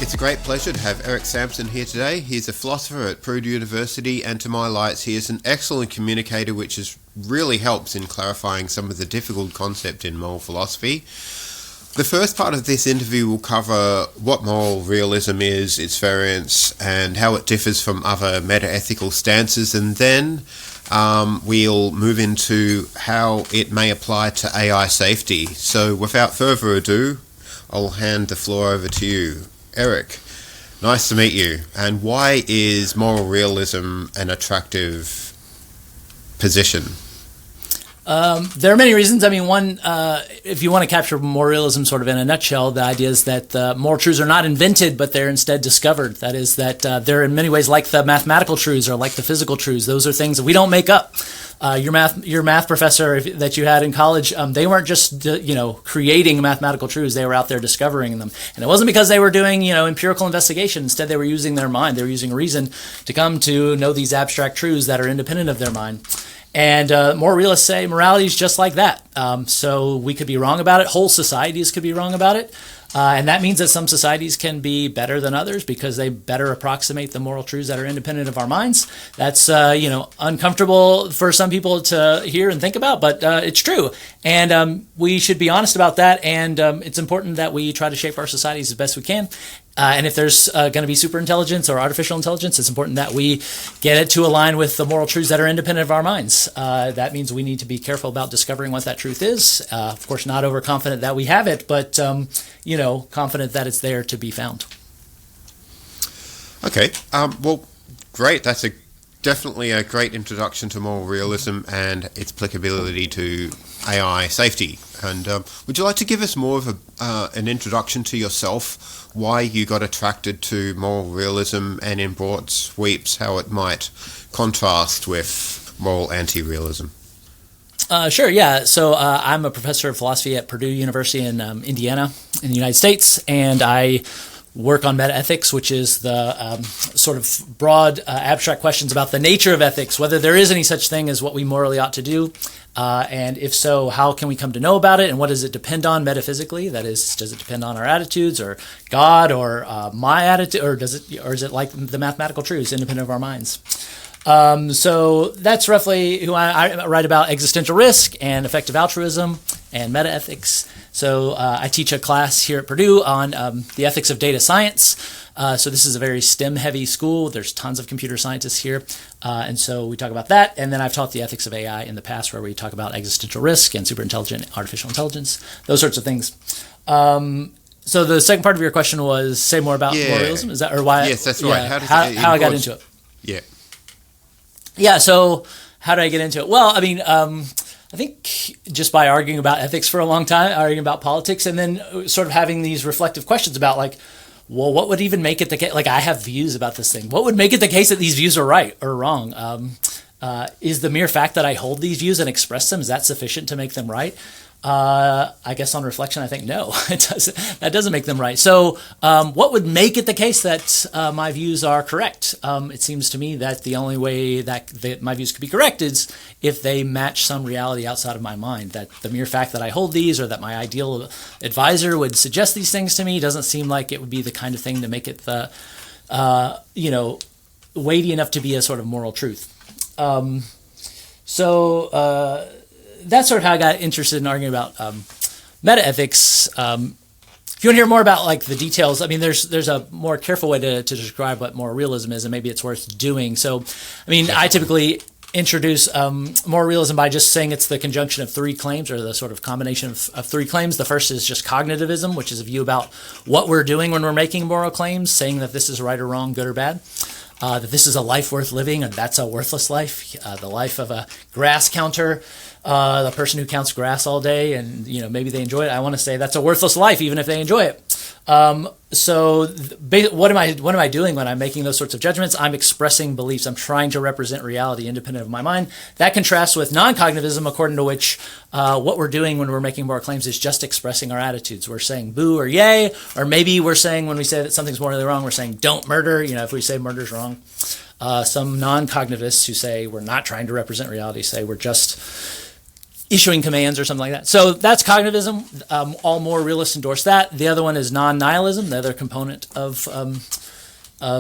It's a great pleasure to have Eric Sampson here today. He's a philosopher at Purdue University, and to my lights, he is an excellent communicator, which really helps in clarifying some of the difficult concept in moral philosophy. The first part of this interview will cover what moral realism is, its variants, and how it differs from other meta-ethical stances, and then we'll move into how it may apply to AI safety. So without further ado, I'll hand the floor over to you. Eric, nice to meet you. And why is moral realism an attractive position? There are many reasons. I mean, one, if you want to capture moral realism sort of in a nutshell, the idea is that moral truths are not invented, but they're instead discovered. That is that they're in many ways like the mathematical truths or like the physical truths. Those are things that we don't make up. Your math professor that you had in college, they weren't just creating mathematical truths. They were out there discovering them, and it wasn't because they were doing empirical investigation. Instead, they were using their mind. They were using reason to come to know these abstract truths that are independent of their mind. And moral realists say morality is just like that. So we could be wrong about it. Whole societies could be wrong about it. And that means that some societies can be better than others because they better approximate the moral truths that are independent of our minds. That's, uncomfortable for some people to hear and think about, but it's true. And we should be honest about that. And it's important that we try to shape our societies as best we can. And if there's going to be superintelligence or artificial intelligence, it's important that we get it to align with the moral truths that are independent of our minds. That means we need to be careful about discovering what that truth is. Of course, not overconfident that we have it, but confident that it's there to be found. Okay. Well, great. That's definitely a great introduction to moral realism and its applicability to AI safety. And would you like to give us more of an introduction to yourself, why you got attracted to moral realism, and in broad sweeps how it might contrast with moral anti-realism? Sure, yeah. So I'm a professor of philosophy at Purdue University in Indiana in the United States, and I work on meta-ethics, which is the sort of broad abstract questions about the nature of ethics, whether there is any such thing as what we morally ought to do, and if so, how can we come to know about it, and what does it depend on metaphysically? That is, does it depend on our attitudes, or God, or my attitude, or is it like the mathematical truths, independent of our minds? So that's roughly who I write about existential risk and effective altruism and meta-ethics. So I teach a class here at Purdue on the ethics of data science. So this is a very STEM-heavy school. There's tons of computer scientists here. And so we talk about that. And then I've taught the ethics of AI in the past, where we talk about existential risk and superintelligent artificial intelligence, those sorts of things. So the second part of your question was, say more about moral realism? Is that, or why? Yes, that's right. How I got into it. Yeah. Yeah, so how did I get into it? Well, I mean, I think just by arguing about ethics for a long time, arguing about politics, and then sort of having these reflective questions about, like, well, what would even make it the case? Like, I have views about this thing. What would make it the case that these views are right or wrong? Is the mere fact that I hold these views and express them, is that sufficient to make them right? I guess on reflection, I think no, that doesn't make them right. So what would make it the case that my views are correct? It seems to me that the only way that my views could be correct is if they match some reality outside of my mind, that the mere fact that I hold these, or that my ideal advisor would suggest these things to me, doesn't seem like it would be the kind of thing to make it the, weighty enough to be a sort of moral truth. That's sort of how I got interested in arguing about meta-ethics. If you want to hear more about, like, the details, I mean, there's a more careful way to describe what moral realism is, and maybe it's worth doing. So, I mean, I typically introduce moral realism by just saying it's the conjunction of three claims, or the sort of combination of three claims. The first is just cognitivism, which is a view about what we're doing when we're making moral claims, saying that this is right or wrong, good or bad. That this is a life worth living, and that's a worthless life. The life of a grass counter, the person who counts grass all day, and maybe they enjoy it. I want to say that's a worthless life, even if they enjoy it. What am I doing when I'm making those sorts of judgments? I'm expressing beliefs. I'm trying to represent reality independent of my mind. That contrasts with non-cognitivism, according to which what we're doing when we're making moral claims is just expressing our attitudes. We're saying boo or yay, or maybe we're saying, when we say that something's morally wrong, we're saying don't murder. If we say murder's wrong. Some non-cognitivists who say we're not trying to represent reality say we're just issuing commands or something like that. So that's cognitivism. All more realists endorse that. The other one is non-nihilism. The other component of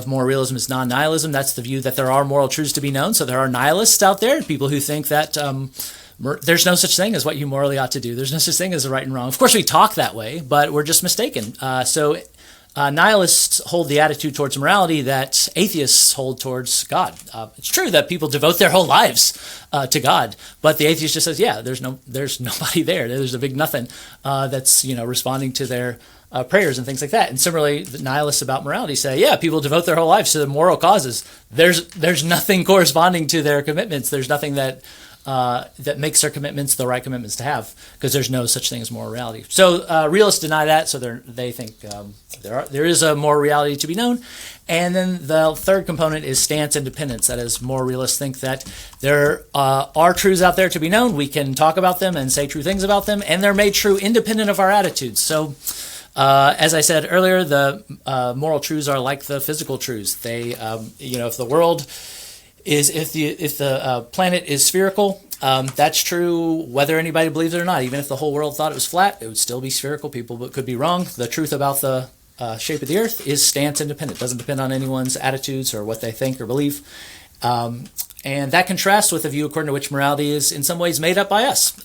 moral realism is non-nihilism. That's the view that there are moral truths to be known. So there are nihilists out there, people who think that there's no such thing as what you morally ought to do. There's no such thing as a right and wrong. Of course, we talk that way, but we're just mistaken. Nihilists hold the attitude towards morality that atheists hold towards God. It's true that people devote their whole lives to God, but the atheist just says, yeah, there's nobody there. There's a big nothing that's responding to their prayers and things like that. And similarly, the nihilists about morality say, yeah, people devote their whole lives to the moral causes. There's nothing corresponding to their commitments. There's nothing that makes their commitments the right commitments to have, because there's no such thing as moral reality. So realists deny that, so they think there is a moral reality to be known. And then the third component is stance-independence. That is, moral realists think that there are truths out there to be known. We can talk about them and say true things about them, and they're made true independent of our attitudes. So as I said earlier, the moral truths are like the physical truths. They, if the world is, if the planet is spherical, that's true whether anybody believes it or not. Even if the whole world thought it was flat, it would still be spherical. People could be wrong. The truth about the shape of the earth is stance independent. It doesn't depend on anyone's attitudes or what they think or believe. And that contrasts with the view according to which morality is in some ways made up by us.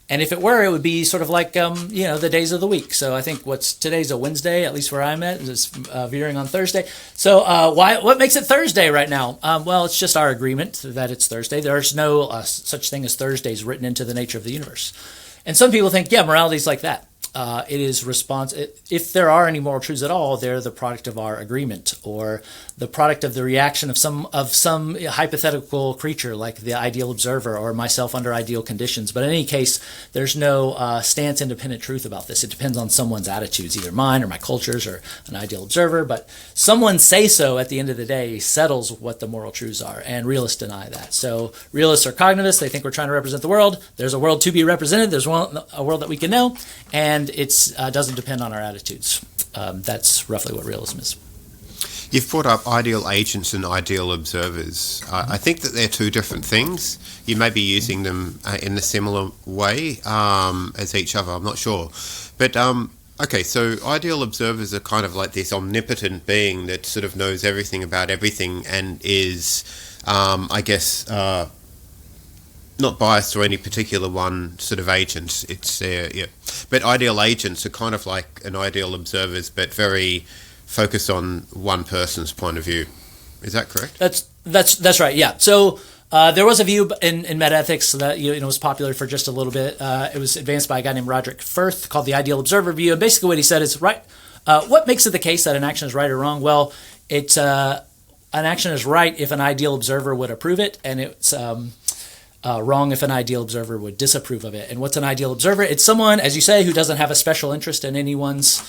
And if it were, it would be sort of like, the days of the week. So I think today's a Wednesday, at least where I'm at, is veering on Thursday. So what makes it Thursday right now? Well, it's just our agreement that it's Thursday. There's no such thing as Thursdays written into the nature of the universe. And some people think, morality is like that. It is if there are any moral truths at all, they're the product of our agreement, or the product of the reaction of some hypothetical creature like the ideal observer or myself under ideal conditions. But in any case, there's no stance-independent truth about this. It depends on someone's attitudes, either mine or my culture's or an ideal observer. But someone's say-so at the end of the day settles what the moral truths are, and realists deny that. So realists are cognitivists. They think we're trying to represent the world. There's a world to be represented. There's a world that we can know, and it doesn't depend on our attitudes. That's roughly what realism is. You've brought up ideal agents and ideal observers. I think that they're two different things. You may be using them in a similar way as each other, I'm not sure. But, okay, so ideal observers are kind of like this omnipotent being that sort of knows everything about everything and is, not biased to any particular one sort of agent. It's but ideal agents are kind of like an ideal observers, but very focused on one person's point of view. Is that correct? That's right. Yeah. So there was a view in metaethics that was popular for just a little bit. It was advanced by a guy named Roderick Firth called the ideal observer view. And basically, what he said is right. What makes it the case that an action is right or wrong? Well, it's an action is right if an ideal observer would approve it, and it's wrong if an ideal observer would disapprove of it. And what's an ideal observer? It's someone, as you say, who doesn't have a special interest in anyone's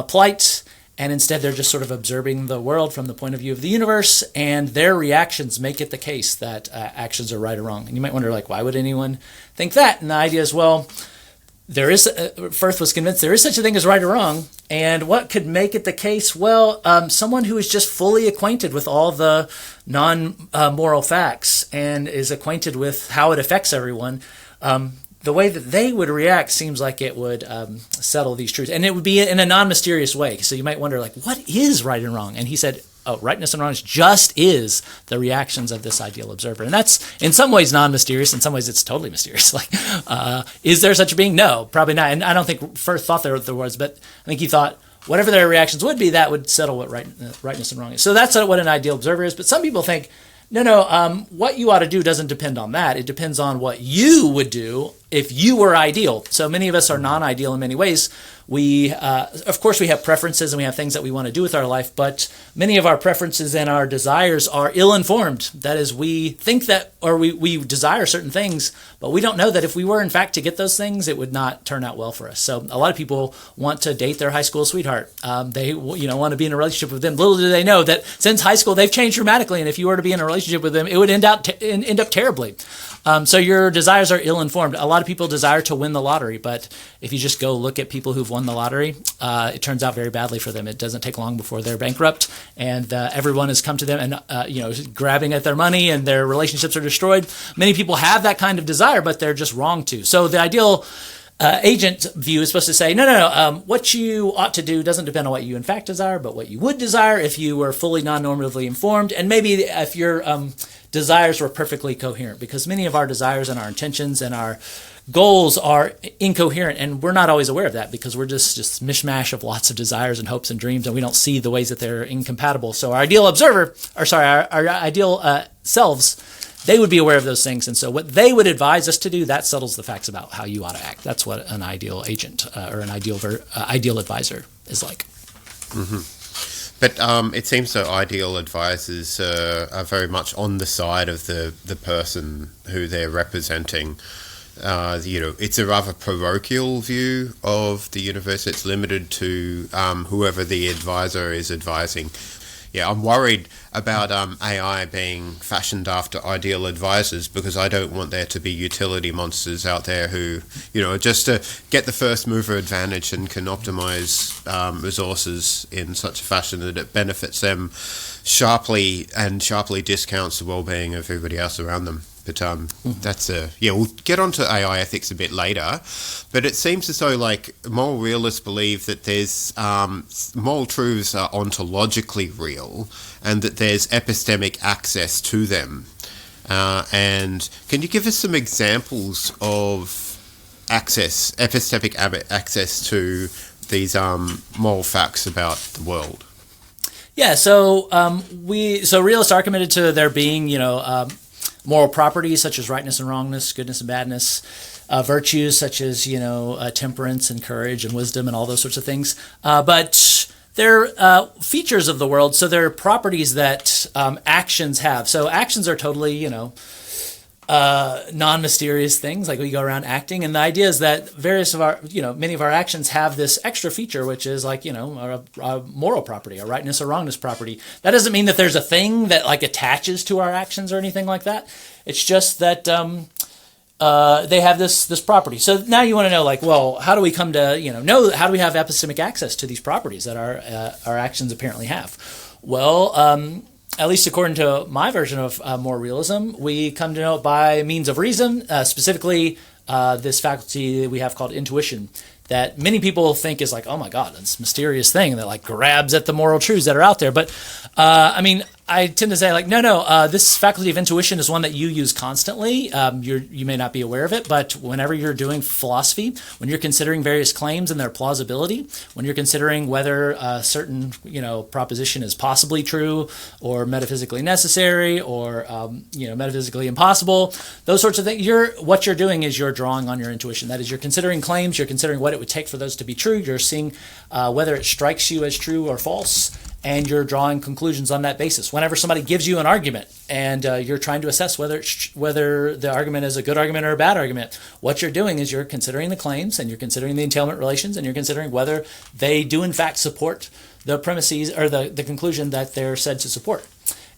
plight, and instead they're just sort of observing the world from the point of view of the universe, and their reactions make it the case that actions are right or wrong. And you might wonder, why would anyone think that? And the idea is, Firth was convinced there is such a thing as right or wrong, and what could make it the case? Well, someone who is just fully acquainted with all the non-moral facts and is acquainted with how it affects everyone, the way that they would react seems like it would settle these truths. And it would be in a non-mysterious way. So you might wonder, what is right and wrong? And he said, rightness and wrongness just is the reactions of this ideal observer. And that's in some ways non-mysterious. In some ways it's totally mysterious. Is there such a being? No, probably not. And I don't think Firth thought there was, but I think he thought whatever their reactions would be, that would settle what rightness and wrong is. So that's what an ideal observer is. But some people think, no, what you ought to do doesn't depend on that. It depends on what you would do if you were ideal. So many of us are non-ideal in many ways. We, of course, we have preferences and we have things that we want to do with our life, but many of our preferences and our desires are ill-informed. That is, we think that, or we desire certain things, but we don't know that if we were, in fact, to get those things, it would not turn out well for us. So a lot of people want to date their high school sweetheart. They, want to be in a relationship with them. Little do they know that since high school, they've changed dramatically, and if you were to be in a relationship with them, it would end up terribly. So your desires are ill-informed. A lot lot of people desire to win the lottery, but if you just go look at people who've won the lottery, it turns out very badly for them. It doesn't take long before they're bankrupt, and everyone has come to them and grabbing at their money, and their relationships are destroyed. Many people have that kind of desire, but they're just wrong to. So the ideal agent view is supposed to say, no. What you ought to do doesn't depend on what you in fact desire, but what you would desire if you were fully non-normatively informed, and maybe if your desires were perfectly coherent, because many of our desires and our intentions and our goals are incoherent, and we're not always aware of that because we're just mishmash of lots of desires and hopes and dreams, and we don't see the ways that they're incompatible. So our ideal our ideal selves, they would be aware of those things, and so what they would advise us to do, that settles the facts about how you ought to act. That's what an ideal agent or an ideal advisor is like. Mm-hmm. But it seems that ideal advisors are very much on the side of the person who they're representing. It's a rather parochial view of the universe. It's limited to whoever the advisor is advising. Yeah, I'm worried about AI being fashioned after ideal advisors, because I don't want there to be utility monsters out there who, just to get the first mover advantage and can optimize resources in such a fashion that it benefits them sharply discounts the well-being of everybody else around them. But we'll get onto AI ethics a bit later. But it seems as though, moral realists believe that there's moral truths are ontologically real, and that there's epistemic access to them. And can you give us some examples of epistemic access to these moral facts about the world? Yeah. So realists are committed to there being, moral properties such as rightness and wrongness, goodness and badness, virtues such as temperance and courage and wisdom and all those sorts of things. But they're features of the world, so they're properties that actions have. So actions are totally non-mysterious things, like we go around acting, and the idea is that many of our actions have this extra feature, which is a moral property, a rightness or wrongness property. That doesn't mean that there's a thing that attaches to our actions or anything like that. It's just that they have this property. So now you want to know, how do we come to how do we have epistemic access to these properties that our actions apparently have? Well, at least according to my version of moral realism, we come to know it by means of reason, specifically this faculty we have called intuition, that many people think is oh my God, this mysterious thing that grabs at the moral truths that are out there. But I tend to say no, this faculty of intuition is one that you use constantly. You may not be aware of it, but whenever you're doing philosophy, when you're considering various claims and their plausibility, when you're considering whether a certain proposition is possibly true or metaphysically necessary or metaphysically impossible, those sorts of things, what you're doing is you're drawing on your intuition. That is, you're considering claims, you're considering what it would take for those to be true, you're seeing whether it strikes you as true or false, and you're drawing conclusions on that basis. Whenever somebody gives you an argument and you're trying to assess whether the argument is a good argument or a bad argument, what you're doing is you're considering the claims, and you're considering the entailment relations, and you're considering whether they do in fact support the premises or the conclusion that they're said to support.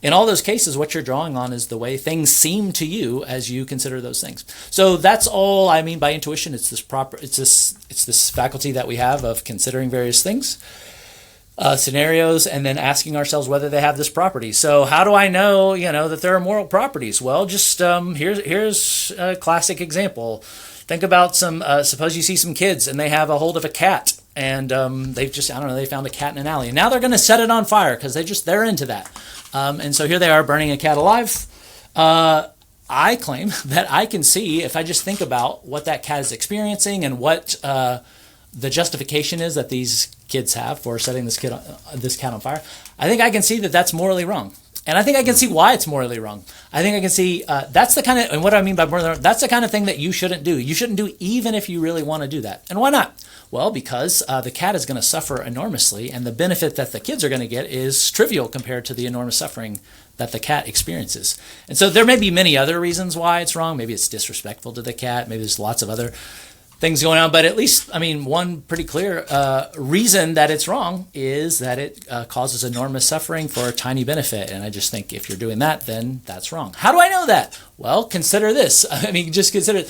In all those cases, what you're drawing on is the way things seem to you as you consider those things. So that's all I mean by intuition. It's this faculty that we have of considering various things, scenarios, and then asking ourselves whether they have this property. So how do I know, that there are moral properties? Well, just here's a classic example. Think about suppose you see some kids and they have a hold of a cat, and they found a cat in an alley, and now they're going to set it on fire because they're into that. And so here they are burning a cat alive. I claim that I can see, if I just think about what that cat is experiencing and what the justification is that these kids have for setting this cat on fire, I think I can see that that's morally wrong. And I think I can see why it's morally wrong. I think I can see that's the kind of, and what I mean by morally wrong, that's the kind of thing that you shouldn't do. You shouldn't do even if you really want to do that. And why not? Well, because the cat is going to suffer enormously, and the benefit that the kids are going to get is trivial compared to the enormous suffering that the cat experiences. And so there may be many other reasons why it's wrong. Maybe it's disrespectful to the cat. Maybe there's lots of other things going on, but at least, one pretty clear reason that it's wrong is that it causes enormous suffering for a tiny benefit, and I just think if you're doing that, then that's wrong. How do I know that? Well, consider this. Just consider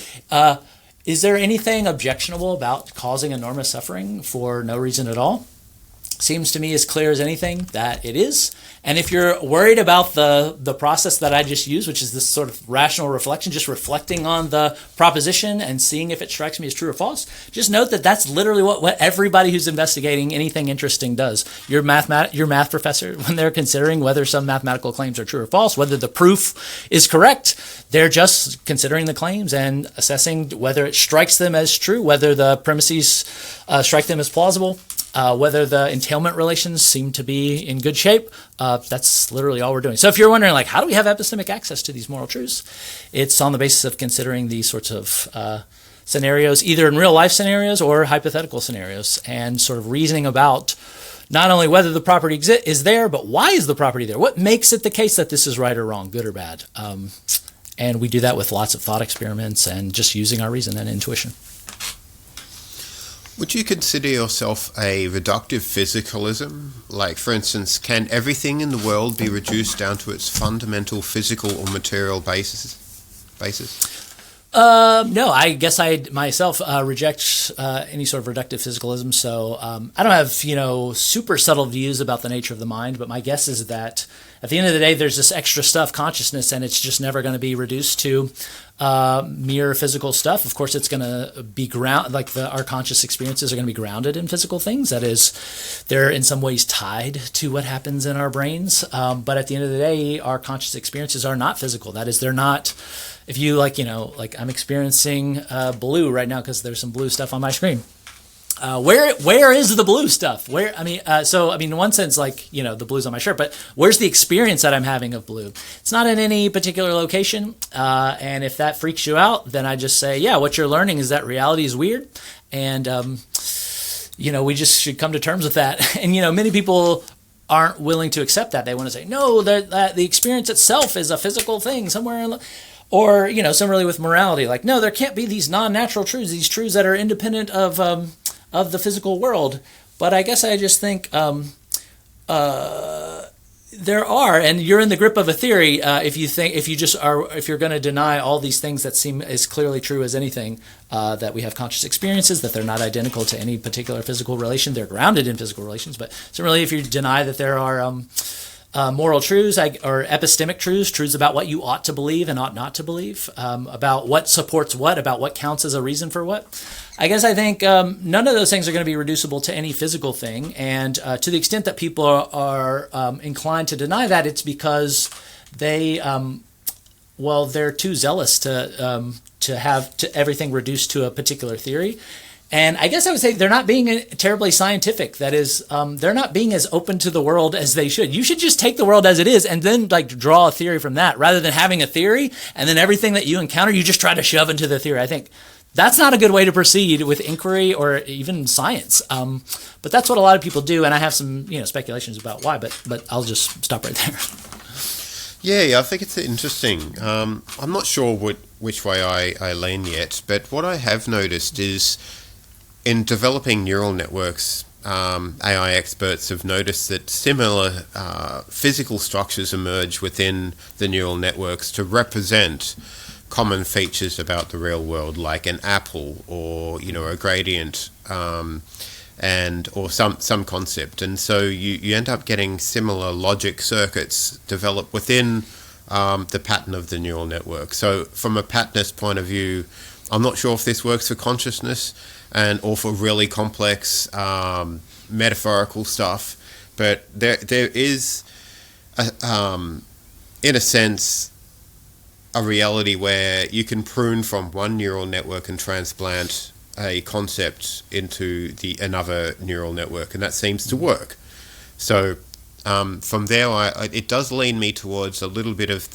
Is there anything objectionable about causing enormous suffering for no reason at all? Seems to me as clear as anything that it is. And if you're worried about the process that I just used, which is this sort of rational reflection, just reflecting on the proposition and seeing if it strikes me as true or false, just note that that's literally what everybody who's investigating anything interesting does. Your math professor, when they're considering whether some mathematical claims are true or false, whether the proof is correct, they're just considering the claims and assessing whether it strikes them as true, whether the premises strike them as plausible. Whether the entailment relations seem to be in good shape, that's literally all we're doing. So if you're wondering, like, how do we have epistemic access to these moral truths? It's on the basis of considering these sorts of scenarios, either in real life scenarios or hypothetical scenarios, and sort of reasoning about not only whether the property is there, but why is the property there? What makes it the case that this is right or wrong, good or bad? And we do that with lots of thought experiments and just using our reason and intuition. Would you consider yourself a reductive physicalism? Like, for instance, can everything in the world be reduced down to its fundamental physical or material basis? No, I guess I myself reject any sort of reductive physicalism. So I don't have, super subtle views about the nature of the mind, but my guess is that at the end of the day, there's this extra stuff, consciousness, and it's just never going to be reduced to mere physical stuff. Of course, it's going to be our conscious experiences are going to be grounded in physical things. That is, they're in some ways tied to what happens in our brains. But at the end of the day, our conscious experiences are not physical. That is, they're not. If you like I'm experiencing blue right now because there's some blue stuff on my screen. Where is the blue stuff? In one sense, the blue's on my shirt, but where's the experience that I'm having of blue? It's not in any particular location. And if that freaks you out, then I just say, yeah, what you're learning is that reality is weird. And, we just should come to terms with that. And, many people aren't willing to accept that. They want to say, no, the experience itself is a physical thing somewhere or, similarly with morality, like, no, there can't be these non-natural truths, these truths that are independent of the physical world. But I guess I just think there are, and you're in the grip of a theory if you're going to deny all these things that seem as clearly true as anything, that we have conscious experiences, that they're not identical to any particular physical relation. They're grounded in physical relations, but similarly, if you deny that there are moral truths or epistemic truths about what you ought to believe and ought not to believe, about what supports what, about what counts as a reason for what. I guess I think none of those things are going to be reducible to any physical thing. And to the extent that people are inclined to deny that, it's because they're too zealous to have everything reduced to a particular theory. And I guess I would say they're not being terribly scientific. That is, they're not being as open to the world as they should. You should just take the world as it is and then draw a theory from that, rather than having a theory and then everything that you encounter, you just try to shove into the theory. I think that's not a good way to proceed with inquiry or even science. But that's what a lot of people do, and I have some speculations about why. But I'll just stop right there. Yeah, I think it's interesting. I'm not sure which way I lean yet, but what I have noticed is, in developing neural networks, AI experts have noticed that similar physical structures emerge within the neural networks to represent common features about the real world, like an apple or a gradient, or some concept. And so you end up getting similar logic circuits developed within the pattern of the neural network. So from a patternist point of view, I'm not sure if this works for consciousness or for really complex metaphorical stuff, but there is, in a sense, a reality where you can prune from one neural network and transplant a concept into another neural network, and that seems to work. So from there, it does lean me towards a little bit of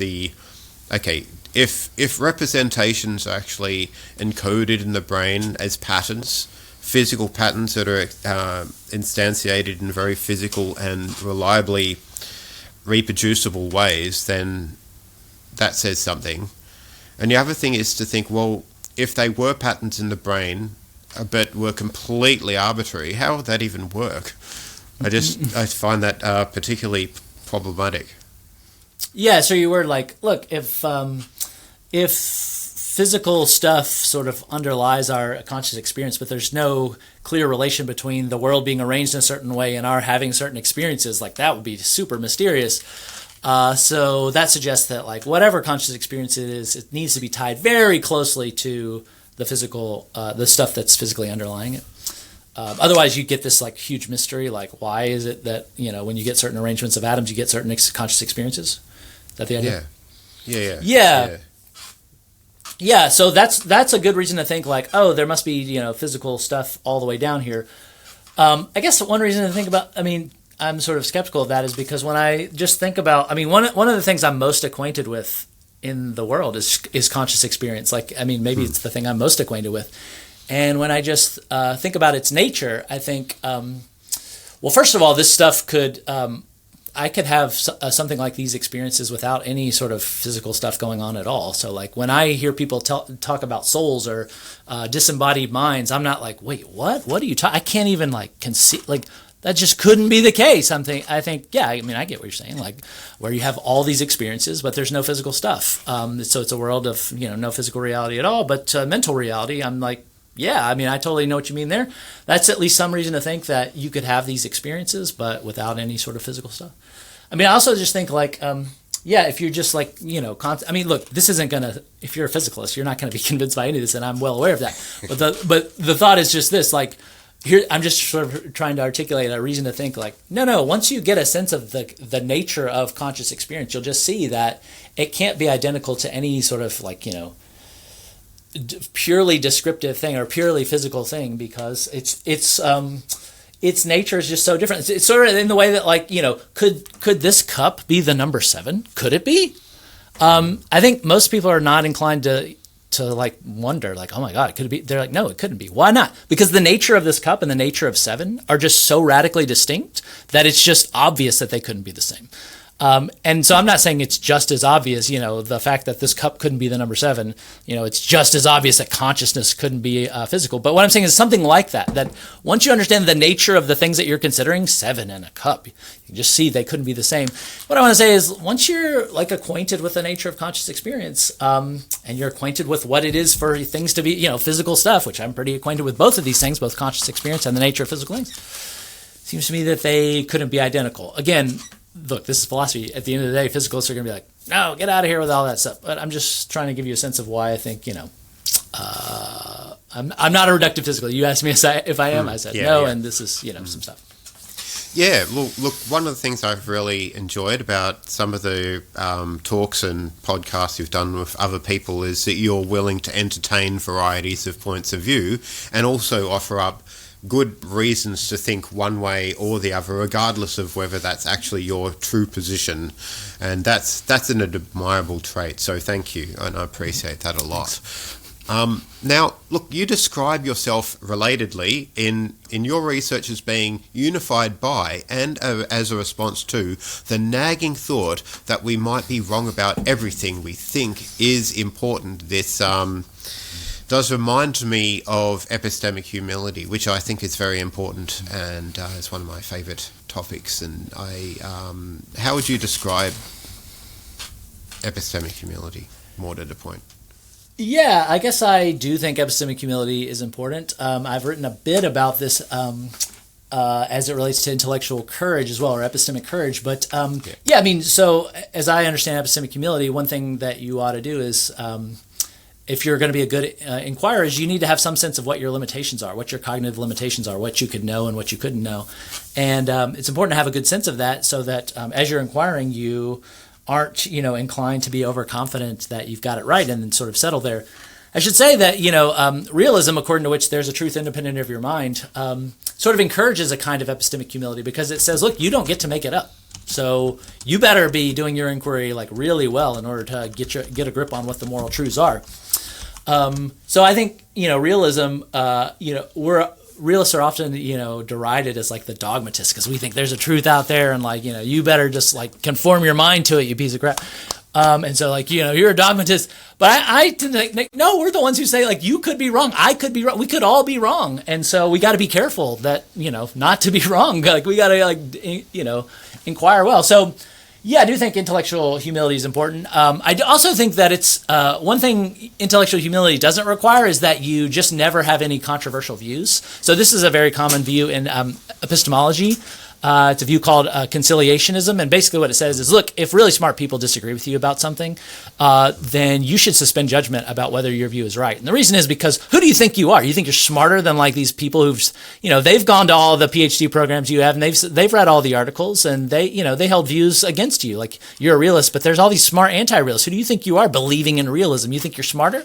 if representations are actually encoded in the brain as patterns, physical patterns that are instantiated in very physical and reliably reproducible ways, then that says something. And the other thing is to think, well, if they were patterns in the brain but were completely arbitrary, how would that even work? I find that particularly problematic. Yeah, so you were like, look, if physical stuff sort of underlies our conscious experience, but there's no clear relation between the world being arranged in a certain way and our having certain experiences. Like, that would be super mysterious. So that suggests that, like, whatever conscious experience it is, it needs to be tied very closely to the physical, the stuff that's physically underlying it. Otherwise, you get this, like, huge mystery. Like, why is it that, when you get certain arrangements of atoms, you get certain conscious experiences? Is that the idea? Yeah, so that's a good reason to think, like, oh, there must be, physical stuff all the way down here. I guess one reason to think about, I'm sort of skeptical of that is because when I just think about, one of the things I'm most acquainted with in the world is conscious experience. Like, maybe it's the thing I'm most acquainted with. And when I just think about its nature, I think, well, first of all, this stuff I could have something like these experiences without any sort of physical stuff going on at all. So, like, when I hear people talk about souls or disembodied minds, I'm not like, wait, what? What are you talking? I can't even, like, conceive, like, that just couldn't be the case. I think, yeah, I get what you're saying, like, where you have all these experiences, but there's no physical stuff. So it's a world of, no physical reality at all, but mental reality, I'm like, yeah, I totally know what you mean there. That's at least some reason to think that you could have these experiences, but without any sort of physical stuff. I also just think, like, if you're just, like, look, this isn't going to, if you're a physicalist, you're not going to be convinced by any of this, and I'm well aware of that. But the thought is just this, like, here, I'm just sort of trying to articulate a reason to think, like, no, once you get a sense of the nature of conscious experience, you'll just see that it can't be identical to any sort of, like, purely descriptive thing or purely physical thing, because its nature is just so different. It's sort of in the way that, like, could this cup be the number 7? Could it be? I think most people are not inclined to like wonder, like, oh my God, could it be? They're like, no, it couldn't be. Why not? Because the nature of this cup and the nature of 7 are just so radically distinct that it's just obvious that they couldn't be the same. And so I'm not saying it's just as obvious, the fact that this cup couldn't be the number 7, it's just as obvious that consciousness couldn't be physical. But what I'm saying is something like that once you understand the nature of the things that you're considering, 7 and a cup, you can just see they couldn't be the same. What I want to say is, once you're, like, acquainted with the nature of conscious experience, and you're acquainted with what it is for things to be, physical stuff, which I'm pretty acquainted with both of these things, both conscious experience and the nature of physical things, seems to me that they couldn't be identical. Again, look, this is philosophy. At the end of the day, physicalists are going to be like, no, get out of here with all that stuff. But I'm just trying to give you a sense of why I think, I'm not a reductive physicalist. You asked me if I am. I said no, and this is, some stuff. Yeah, look, one of the things I've really enjoyed about some of the talks and podcasts you've done with other people is that you're willing to entertain varieties of points of view and also offer up good reasons to think one way or the other, regardless of whether that's actually your true position. And that's an admirable trait, so thank you, and I appreciate that a lot. Now, look, you describe yourself relatedly in your research as being unified by and as a response to the nagging thought that we might be wrong about everything we think is important. This does remind me of epistemic humility, which I think is very important and is one of my favourite topics. And how would you describe epistemic humility, more to the point? Yeah, I guess I do think epistemic humility is important. I've written a bit about this as it relates to intellectual courage as well, or epistemic courage. But so as I understand epistemic humility, one thing that you ought to do is, if you're going to be a good inquirer, is you need to have some sense of what your limitations are, what your cognitive limitations are, what you could know and what you couldn't know. And it's important to have a good sense of that so that as you're inquiring, you aren't, inclined to be overconfident that you've got it right and then sort of settle there. I should say that, realism, according to which there's a truth independent of your mind, sort of encourages a kind of epistemic humility because it says, look, you don't get to make it up. So you better be doing your inquiry, like, really well in order to get a grip on what the moral truths are. So I think, realism, realists are often, derided as, like, the dogmatists because we think there's a truth out there and, like, you better just, like, conform your mind to it, you piece of crap. And so, like, you're a dogmatist. But I tend to think, no, we're the ones who say, like, you could be wrong. I could be wrong. We could all be wrong. And so we got to be careful that, not to be wrong. Like, we got to, like, inquire well. So, Yeah, I do think intellectual humility is important. I also think that it's one thing intellectual humility doesn't require is that you just never have any controversial views. So this is a very common view in epistemology. It's a view called conciliationism, and basically what it says is, look, if really smart people disagree with you about something, then you should suspend judgment about whether your view is right. And the reason is because who do you think you are? You think you're smarter than like these people who've, they've gone to all the PhD programs you have, and they've read all the articles, and they held views against you. Like, you're a realist, but there's all these smart anti-realists. Who do you think you are believing in realism? You think you're smarter?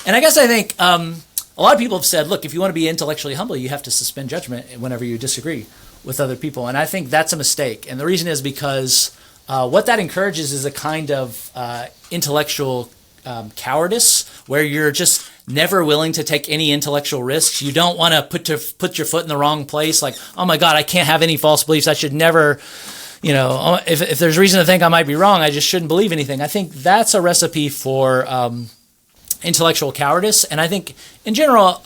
And I think a lot of people have said, look, if you want to be intellectually humble, you have to suspend judgment whenever you disagree with other people. And I think that's a mistake. And the reason is because what that encourages is a kind of intellectual cowardice where you're just never willing to take any intellectual risks. You don't want to put your foot in the wrong place. Like, oh my God, I can't have any false beliefs. I should never, if there's reason to think I might be wrong, I just shouldn't believe anything. I think that's a recipe for intellectual cowardice. And I think in general,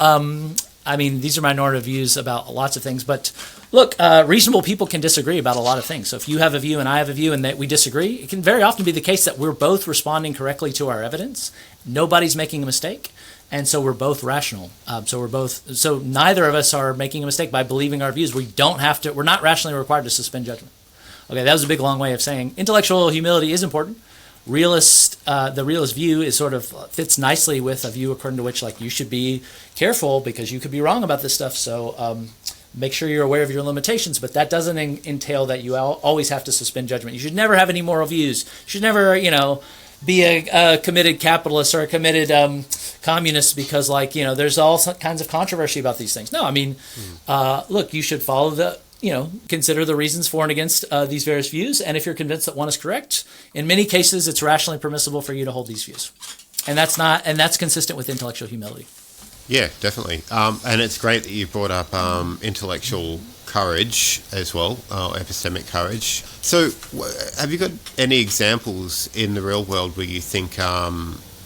these are my normative views about lots of things, but look, reasonable people can disagree about a lot of things. So if you have a view and I have a view and that we disagree, it can very often be the case that we're both responding correctly to our evidence. Nobody's making a mistake. And so we're both rational. So neither of us are making a mistake by believing our views. We're not rationally required to suspend judgment. Okay, that was a big, long way of saying intellectual humility is important. The realist view is sort of fits nicely with a view according to which, like, you should be careful because you could be wrong about this stuff. So make sure you're aware of your limitations, but that doesn't entail that you always have to suspend judgment. You should never have any moral views. You should never, be a committed capitalist or a committed communist because, there's all kinds of controversy about these things. No, look, you should follow consider the reasons for and against these various views, and if you're convinced that one is correct, in many cases it's rationally permissible for you to hold these views, and that's consistent with intellectual humility. Yeah, definitely. And it's great that you brought up intellectual courage as well, epistemic courage. So have you got any examples in the real world where you think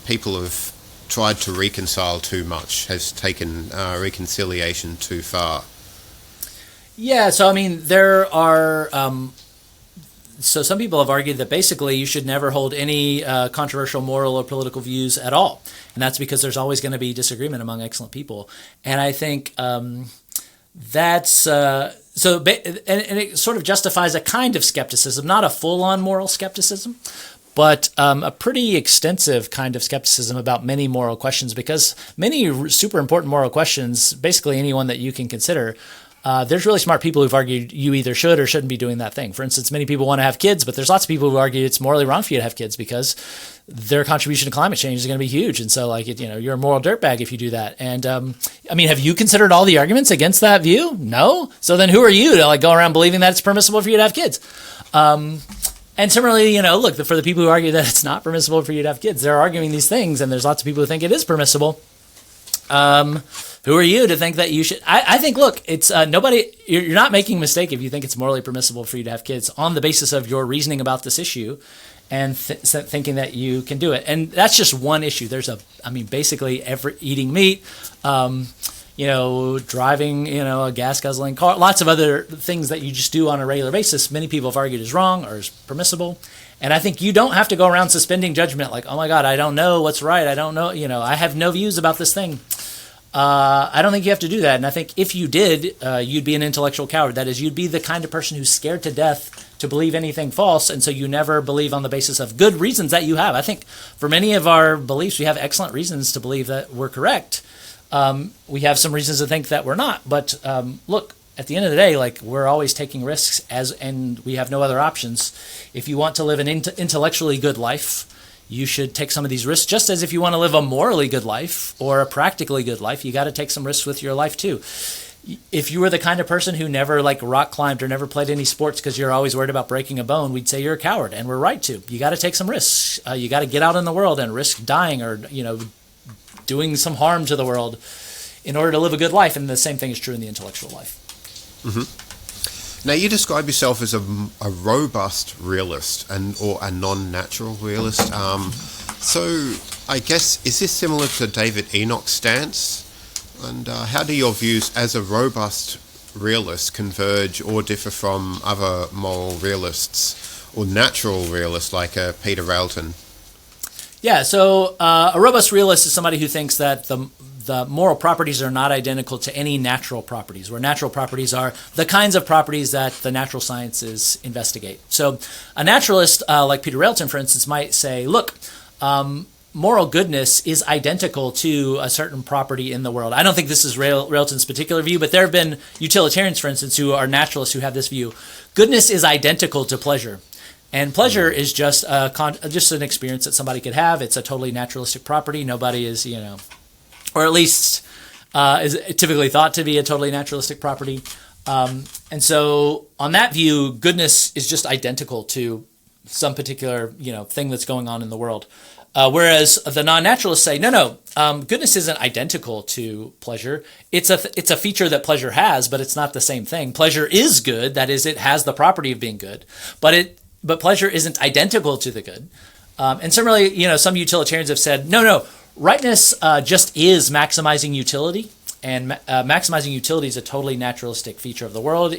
people have tried to reconcile too much, has taken reconciliation too far? Yeah, so there are. So some people have argued that basically you should never hold any controversial moral or political views at all, and that's because there's always going to be disagreement among excellent people. And I think that's and it sort of justifies a kind of skepticism, not a full-on moral skepticism, but a pretty extensive kind of skepticism about many moral questions, because many super important moral questions, basically anyone that you can consider, there's really smart people who've argued you either should or shouldn't be doing that thing. For instance, many people want to have kids, but there's lots of people who argue it's morally wrong for you to have kids because their contribution to climate change is going to be huge. And so, you're a moral dirtbag if you do that. And, have you considered all the arguments against that view? No? So then who are you to, go around believing that it's permissible for you to have kids? And similarly, look, for the people who argue that it's not permissible for you to have kids, they're arguing these things, and there's lots of people who think it is permissible. Who are you to think that you should? I think, look, it's nobody. You're not making a mistake if you think it's morally permissible for you to have kids on the basis of your reasoning about this issue and thinking that you can do it. And that's just one issue. There's basically eating meat, driving, a gas guzzling car, lots of other things that you just do on a regular basis. Many people have argued is wrong or is permissible. And I think you don't have to go around suspending judgment like, oh my God, I don't know what's right. I don't know, I have no views about this thing. I don't think you have to do that. And I think if you did, you'd be an intellectual coward. That is, you'd be the kind of person who's scared to death to believe anything false. And so you never believe on the basis of good reasons that you have. I think for many of our beliefs, we have excellent reasons to believe that we're correct. We have some reasons to think that we're not. But look, at the end of the day, we're always taking risks and we have no other options. If you want to live an intellectually good life, you should take some of these risks, just as if you want to live a morally good life or a practically good life, you got to take some risks with your life too. If you were the kind of person who never rock climbed or never played any sports because you're always worried about breaking a bone, we'd say you're a coward, and we're right to. You got to take some risks. You got to get out in the world and risk dying or doing some harm to the world in order to live a good life, and the same thing is true in the intellectual life. Mm-hmm. Now, you describe yourself as a robust realist or a non-natural realist. So, I guess, is this similar to David Enoch's stance? And how do your views as a robust realist converge or differ from other moral realists? or natural realist like Peter Railton? Yeah, so a robust realist is somebody who thinks that the moral properties are not identical to any natural properties, where natural properties are the kinds of properties that the natural sciences investigate. So a naturalist like Peter Railton, for instance, might say, look, moral goodness is identical to a certain property in the world. I don't think this is Railton's particular view, but there have been utilitarians, for instance, who are naturalists who have this view. Goodness is identical to pleasure. And pleasure is just an experience that somebody could have. It's a totally naturalistic property. Nobody is, or at least is typically thought to be a totally naturalistic property. And so on that view, goodness is just identical to some particular, thing that's going on in the world. Whereas the non-naturalists say, no, goodness isn't identical to pleasure. It's a feature that pleasure has, but it's not the same thing. Pleasure is good. That is, it has the property of being good, but pleasure isn't identical to the good. And similarly, some utilitarians have said, no, rightness just is maximizing utility, and maximizing utility is a totally naturalistic feature of the world.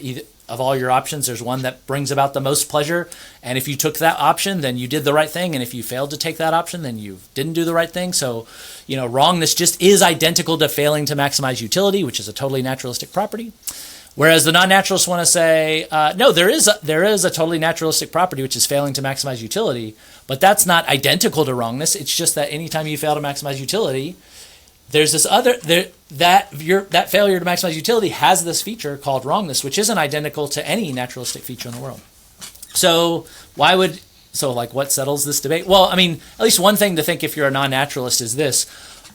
Of all your options, there's one that brings about the most pleasure, and if you took that option, then you did the right thing, and if you failed to take that option, then you didn't do the right thing. So, wrongness just is identical to failing to maximize utility, which is a totally naturalistic property. Whereas the non-naturalists want to say, no, there is a totally naturalistic property, which is failing to maximize utility, but that's not identical to wrongness. It's just that anytime you fail to maximize utility, there's this that failure to maximize utility has this feature called wrongness, which isn't identical to any naturalistic feature in the world. So what settles this debate? Well, at least one thing to think if you're a non-naturalist is this: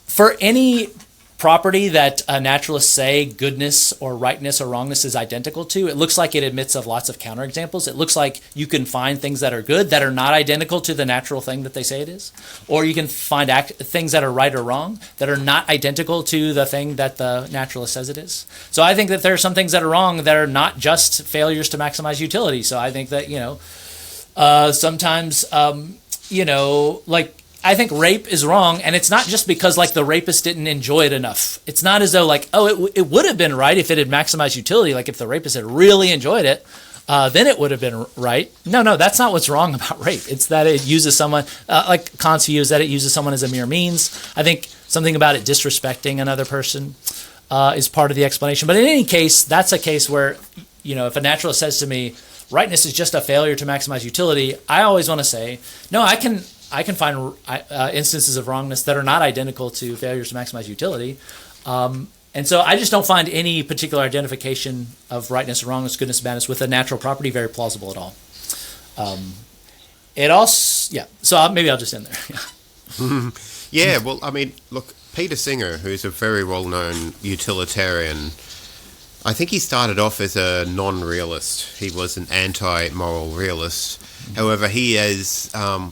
for any property that naturalists say goodness or rightness or wrongness is identical to, it looks like it admits of lots of counterexamples. It looks like you can find things that are good that are not identical to the natural thing that they say it is. Or you can find things that are right or wrong that are not identical to the thing that the naturalist says it is. So I think that there are some things that are wrong that are not just failures to maximize utility. So I think that, sometimes, I think rape is wrong, and it's not just because the rapist didn't enjoy it enough. It's not as though it would have been right if it had maximized utility. Like if the rapist had really enjoyed it, then it would have been right. No, that's not what's wrong about rape. It's that it uses someone, like Kant's view is that it uses someone as a mere means. I think something about it disrespecting another person is part of the explanation. But in any case, that's a case where, if a naturalist says to me, rightness is just a failure to maximize utility, I always want to say, no, I can find instances of wrongness that are not identical to failures to maximize utility. And so I just don't find any particular identification of rightness, wrongness, goodness, badness with a natural property very plausible at all. So maybe I'll just end there. Yeah, well, look, Peter Singer, who's a very well-known utilitarian, I think he started off as a non-realist. He was an anti-moral realist. However, he has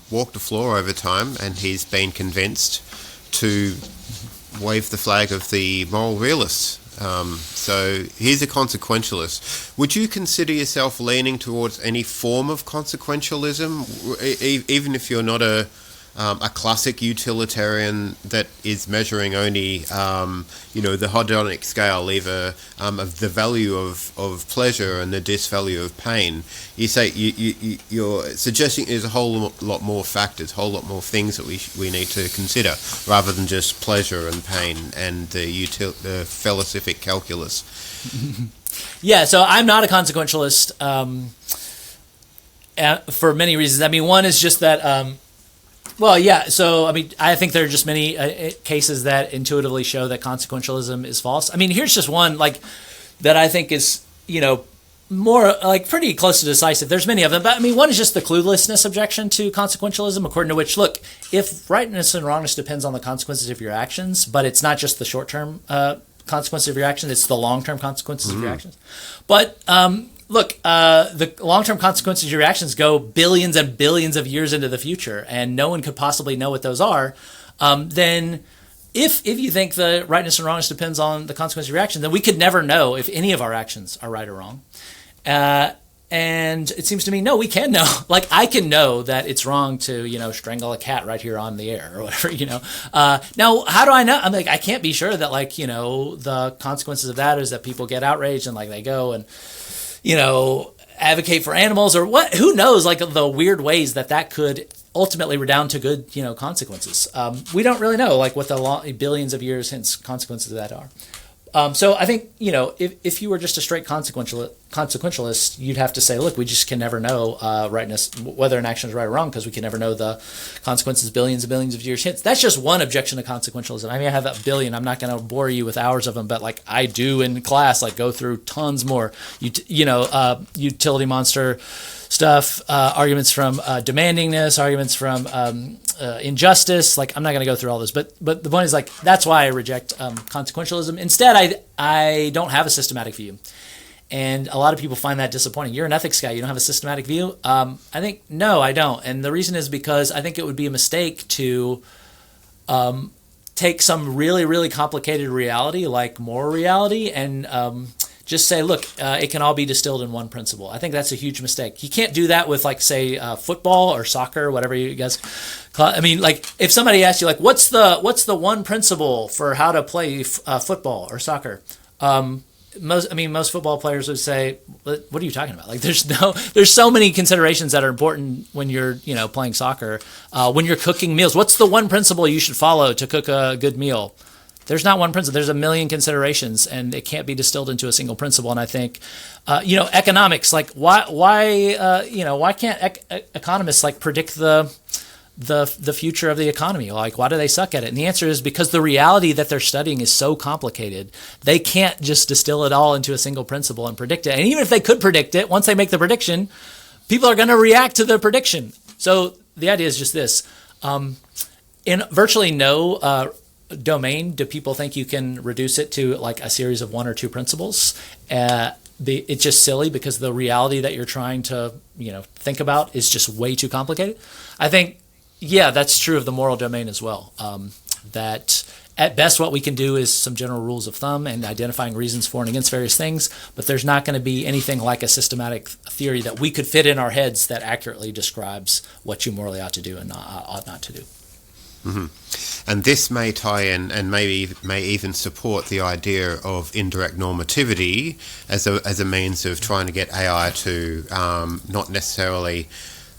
walked the floor over time, and he's been convinced to wave the flag of the moral realist. So he's a consequentialist. Would you consider yourself leaning towards any form of consequentialism, even if you're not a classic utilitarian that is measuring only, the hedonic scale, either of the value of pleasure and the disvalue of pain? You say you're suggesting there's a whole lot more factors, a whole lot more things that we need to consider, rather than just pleasure and pain and the philosophic calculus. Yeah, so I'm not a consequentialist for many reasons. One is just that. I think there are just many cases that intuitively show that consequentialism is false. Here's just one that I think is, more pretty close to decisive. There's many of them, but one is just the cluelessness objection to consequentialism, according to which, look, if rightness and wrongness depends on the consequences of your actions, but it's not just the short-term consequences of your actions, it's the long-term consequences of your actions. But the long-term consequences of your actions go billions and billions of years into the future, and no one could possibly know what those are. Then if you think the rightness and wrongness depends on the consequences of your action, then we could never know if any of our actions are right or wrong. And it seems to me, no, we can know. I can know that it's wrong to, strangle a cat right here on the air or whatever, Now, how do I know? I can't be sure that, the consequences of that is that people get outraged and, they go and, advocate for animals or what? Who knows? Like the weird ways that could ultimately redound to good, consequences. We don't really know like what the billions of years hence consequences of that are. So I think, if you were just a straight consequentialist, you'd have to say, look, we just can never know rightness, whether an action is right or wrong, because we can never know the consequences billions and billions of years hence. That's just one objection to consequentialism. I mean, I have a billion. I'm not going to bore you with hours of them, but like I do in class, like go through tons more, utility monster stuff, arguments from demandingness, arguments from injustice. Like I'm not going to go through all this, but the point is like that's why I reject consequentialism. Instead, I don't have a systematic view, and a lot of people find that disappointing. You're an ethics guy, you don't have a systematic view. I think no, I don't, and the reason is because I think it would be a mistake to take some really really complicated reality like moral reality and just say, look, it can all be distilled in one principle. I think that's a huge mistake. You can't do that with, like, say, football or soccer, whatever you guys call it. I mean, like, if somebody asks you, like, what's the one principle for how to play football or soccer? Most football players would say, what are you talking about? Like, there's so many considerations that are important when you're, playing soccer. When you're cooking meals, what's the one principle you should follow to cook a good meal? There's not one principle. There's a million considerations, and it can't be distilled into a single principle. And I think, economics, like why can't economists like predict the future of the economy? Like, why do they suck at it? And the answer is because the reality that they're studying is so complicated. They can't just distill it all into a single principle and predict it. And even if they could predict it, once they make the prediction, people are going to react to the prediction. So the idea is just this: in virtually no domain do people think you can reduce it to like a series of one or two principles. It's just silly because the reality that you're trying to think about is just way too complicated. I think that's true of the moral domain as well. That at best what we can do is some general rules of thumb and identifying reasons for and against various things, but there's not going to be anything like a systematic theory that we could fit in our heads that accurately describes what you morally ought to do and ought not to do. Mm-hmm. And this may tie in and may even support the idea of indirect normativity as a means of trying to get AI to not necessarily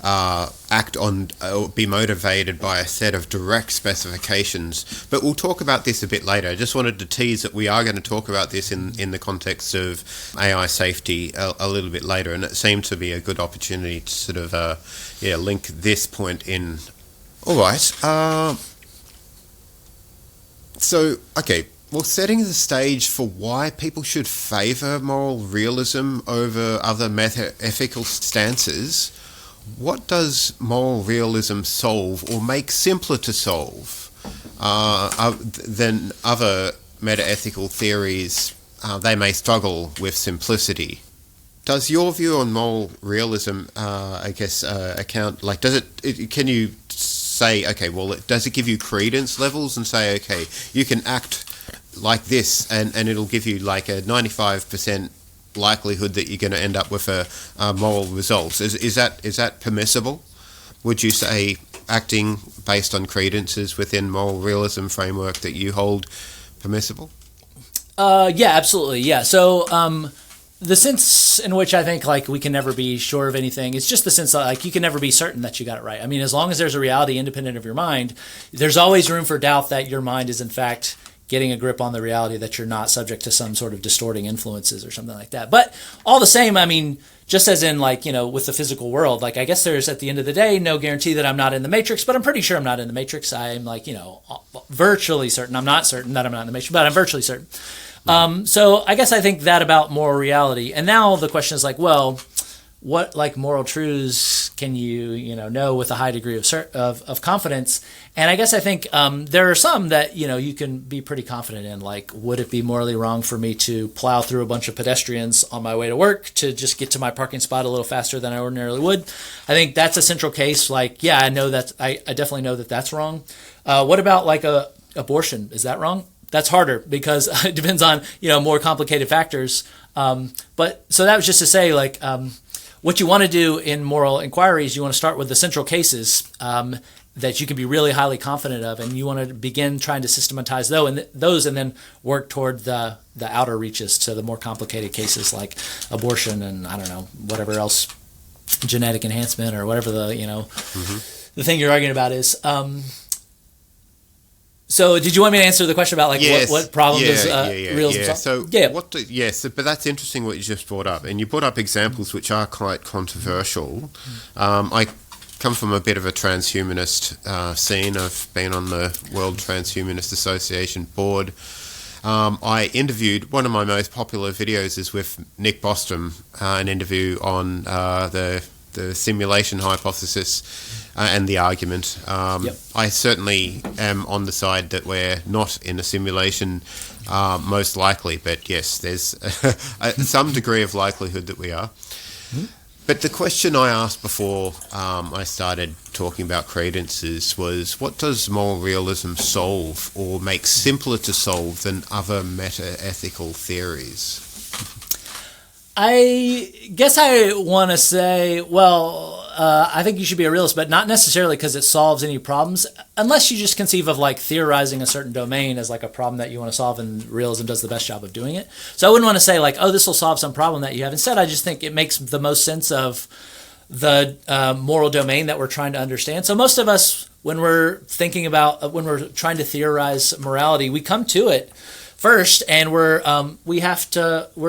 act on or be motivated by a set of direct specifications. But we'll talk about this a bit later. I just wanted to tease that we are going to talk about this in the context of AI safety a little bit later, and it seemed to be a good opportunity to sort of link this point in. All right. Setting the stage for why people should favour moral realism over other meta-ethical stances, what does moral realism solve or make simpler to solve than other meta-ethical theories? They may struggle with simplicity. Does your view on moral realism, account, like, can you say, okay, well, does it give you credence levels and say, okay, you can act like this and it'll give you like a 95% likelihood that you're going to end up with a moral result? Is that permissible? Would you say acting based on credences within moral realism framework that you hold permissible? Yeah, absolutely. Yeah. So, the sense in which I think like we can never be sure of anything is just the sense that like you can never be certain that you got it right. I mean, as long as there's a reality independent of your mind, there's always room for doubt that your mind is in fact getting a grip on the reality, that you're not subject to some sort of distorting influences or something like that. But all the same, I mean, just as in like, with the physical world, like I guess there's at the end of the day no guarantee that I'm not in the matrix, but I'm pretty sure I'm not in the matrix. I'm like, virtually certain. I'm not certain that I'm not in the matrix, but I'm virtually certain. So I guess I think that about moral reality. And now the question is like, well, what like moral truths can you know with a high degree of confidence? And I guess I think there are some that you can be pretty confident in. Like, would it be morally wrong for me to plow through a bunch of pedestrians on my way to work to just get to my parking spot a little faster than I ordinarily would? I think that's a central case. Like, yeah, I know that I definitely know that that's wrong. What about like abortion? Is that wrong? That's harder because it depends on more complicated factors. But so that was just to say, like, what you want to do in moral inquiries, you want to start with the central cases that you can be really highly confident of, and you want to begin trying to systematize those and then work toward the outer reaches to the more complicated cases like abortion and I don't know, whatever else, genetic enhancement or whatever the the thing you're arguing about is. So did you want me to answer the question about what problem does realism solve? But that's interesting what you just brought up, and you brought up examples which are quite controversial. I come from a bit of a transhumanist scene. I've been on the World Transhumanist Association board. I interviewed, one of my most popular videos is with Nick Bostrom, an interview on the simulation hypothesis and the argument. I certainly am on the side that we're not in a simulation, most likely, but yes, there's some degree of likelihood that we are. But the question I asked before I started talking about Credences was, what does moral realism solve or make simpler to solve than other meta-ethical theories? I guess I want to say, I think you should be a realist, but not necessarily because it solves any problems, unless you just conceive of like theorizing a certain domain as like a problem that you want to solve, and realism does the best job of doing it. So I wouldn't want to say like, oh, this will solve some problem that you have. Instead, I just think it makes the most sense of the moral domain that we're trying to understand. So most of us, when we're thinking about, when we're trying to theorize morality, we come to it first, and we're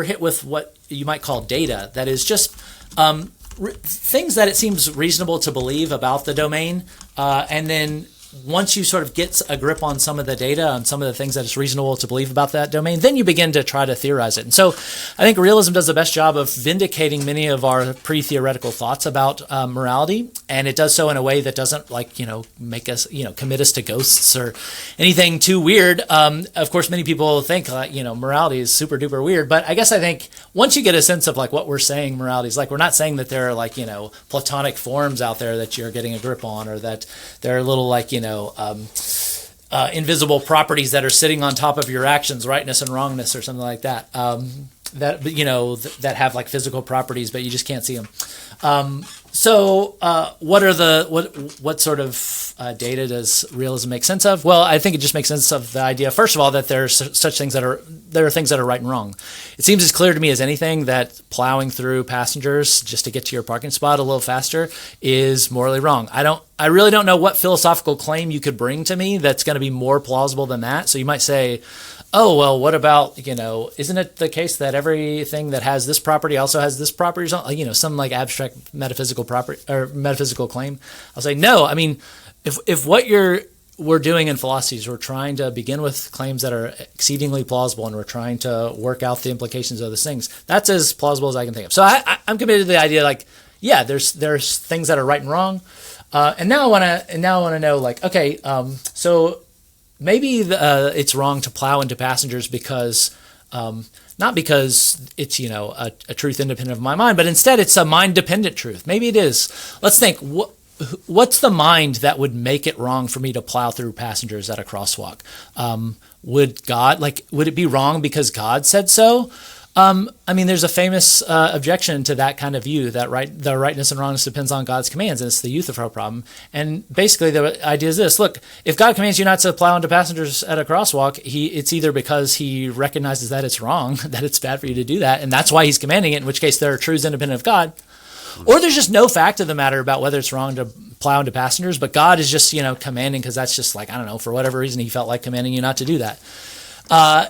hit with what you might call data. That is just things that it seems reasonable to believe about the domain, and then once you sort of get a grip on some of the data, on some of the things that it's reasonable to believe about that domain, then you begin to try to theorize it. And so I think realism does the best job of vindicating many of our pre-theoretical thoughts about morality, and it does so in a way that doesn't make us, commit us to ghosts or anything too weird. Of course, many people think, morality is super duper weird, but I think once you get a sense of like what we're saying morality is like, we're not saying that there are platonic forms out there that you're getting a grip on, or that there are little invisible properties that are sitting on top of your actions, rightness and wrongness, or something like that. That have like physical properties, but you just can't see them. What sort of data does realism make sense of? Well, I think it just makes sense of the idea, first of all, that there are things that are right and wrong. It seems as clear to me as anything that plowing through passengers just to get to your parking spot a little faster is morally wrong. I really don't know what philosophical claim you could bring to me that's going to be more plausible than that. So you might say, oh, well, what about, isn't it the case that everything that has this property also has this property, or something, some like abstract metaphysical property or metaphysical claim? I'll say, no. I mean, if what we're doing in philosophy is we're trying to begin with claims that are exceedingly plausible, and we're trying to work out the implications of those things, that's as plausible as I can think of. So I'm committed to the idea, like, yeah, there's things that are right and wrong, and now I want to know, like, okay, so maybe it's wrong to plow into passengers because, not because it's, a truth independent of my mind, but instead it's a mind-dependent truth. Maybe it is. Let's think, what's the mind that would make it wrong for me to plow through passengers at a crosswalk? Would it be wrong because God said so? There's a famous objection to that kind of view, that the rightness and wrongness depends on God's commands, and it's the Euthyphro problem. And basically the idea is this: look, if God commands you not to plow into passengers at a crosswalk, it's either because he recognizes that it's wrong, that it's bad for you to do that, and that's why he's commanding it, in which case there are truths independent of God, or there's just no fact of the matter about whether it's wrong to plow into passengers, but God is just, commanding because that's just like, I don't know, for whatever reason he felt like commanding you not to do that.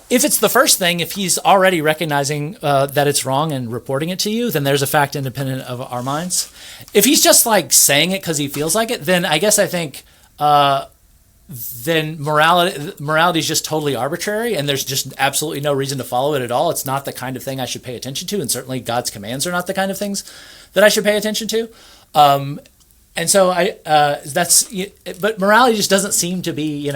If it's the first thing, if he's already recognizing that it's wrong and reporting it to you, then there's a fact independent of our minds. If he's just like saying it because he feels like it, then I think then morality is just totally arbitrary, and there's just absolutely no reason to follow it at all. It's not the kind of thing I should pay attention to, and certainly God's commands are not the kind of things that I should pay attention to. And so but morality just doesn't seem to be,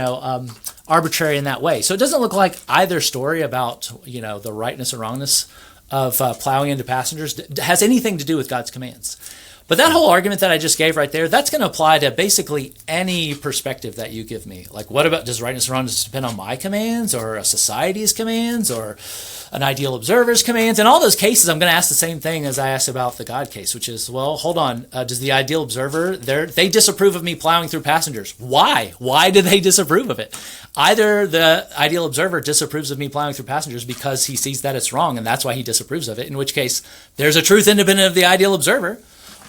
arbitrary in that way. So it doesn't look like either story about, the rightness or wrongness of plowing into passengers has anything to do with God's commands. But that whole argument that I just gave right there, that's going to apply to basically any perspective that you give me. Like, what about, does rightness and wrongness depend on my commands or a society's commands or an ideal observer's commands? In all those cases, I'm going to ask the same thing as I asked about the God case, which is, well, hold on. Does the ideal observer, they disapprove of me plowing through passengers. Why? Why do they disapprove of it? Either the ideal observer disapproves of me plowing through passengers because he sees that it's wrong and that's why he disapproves of it, in which case there's a truth independent of the ideal observer.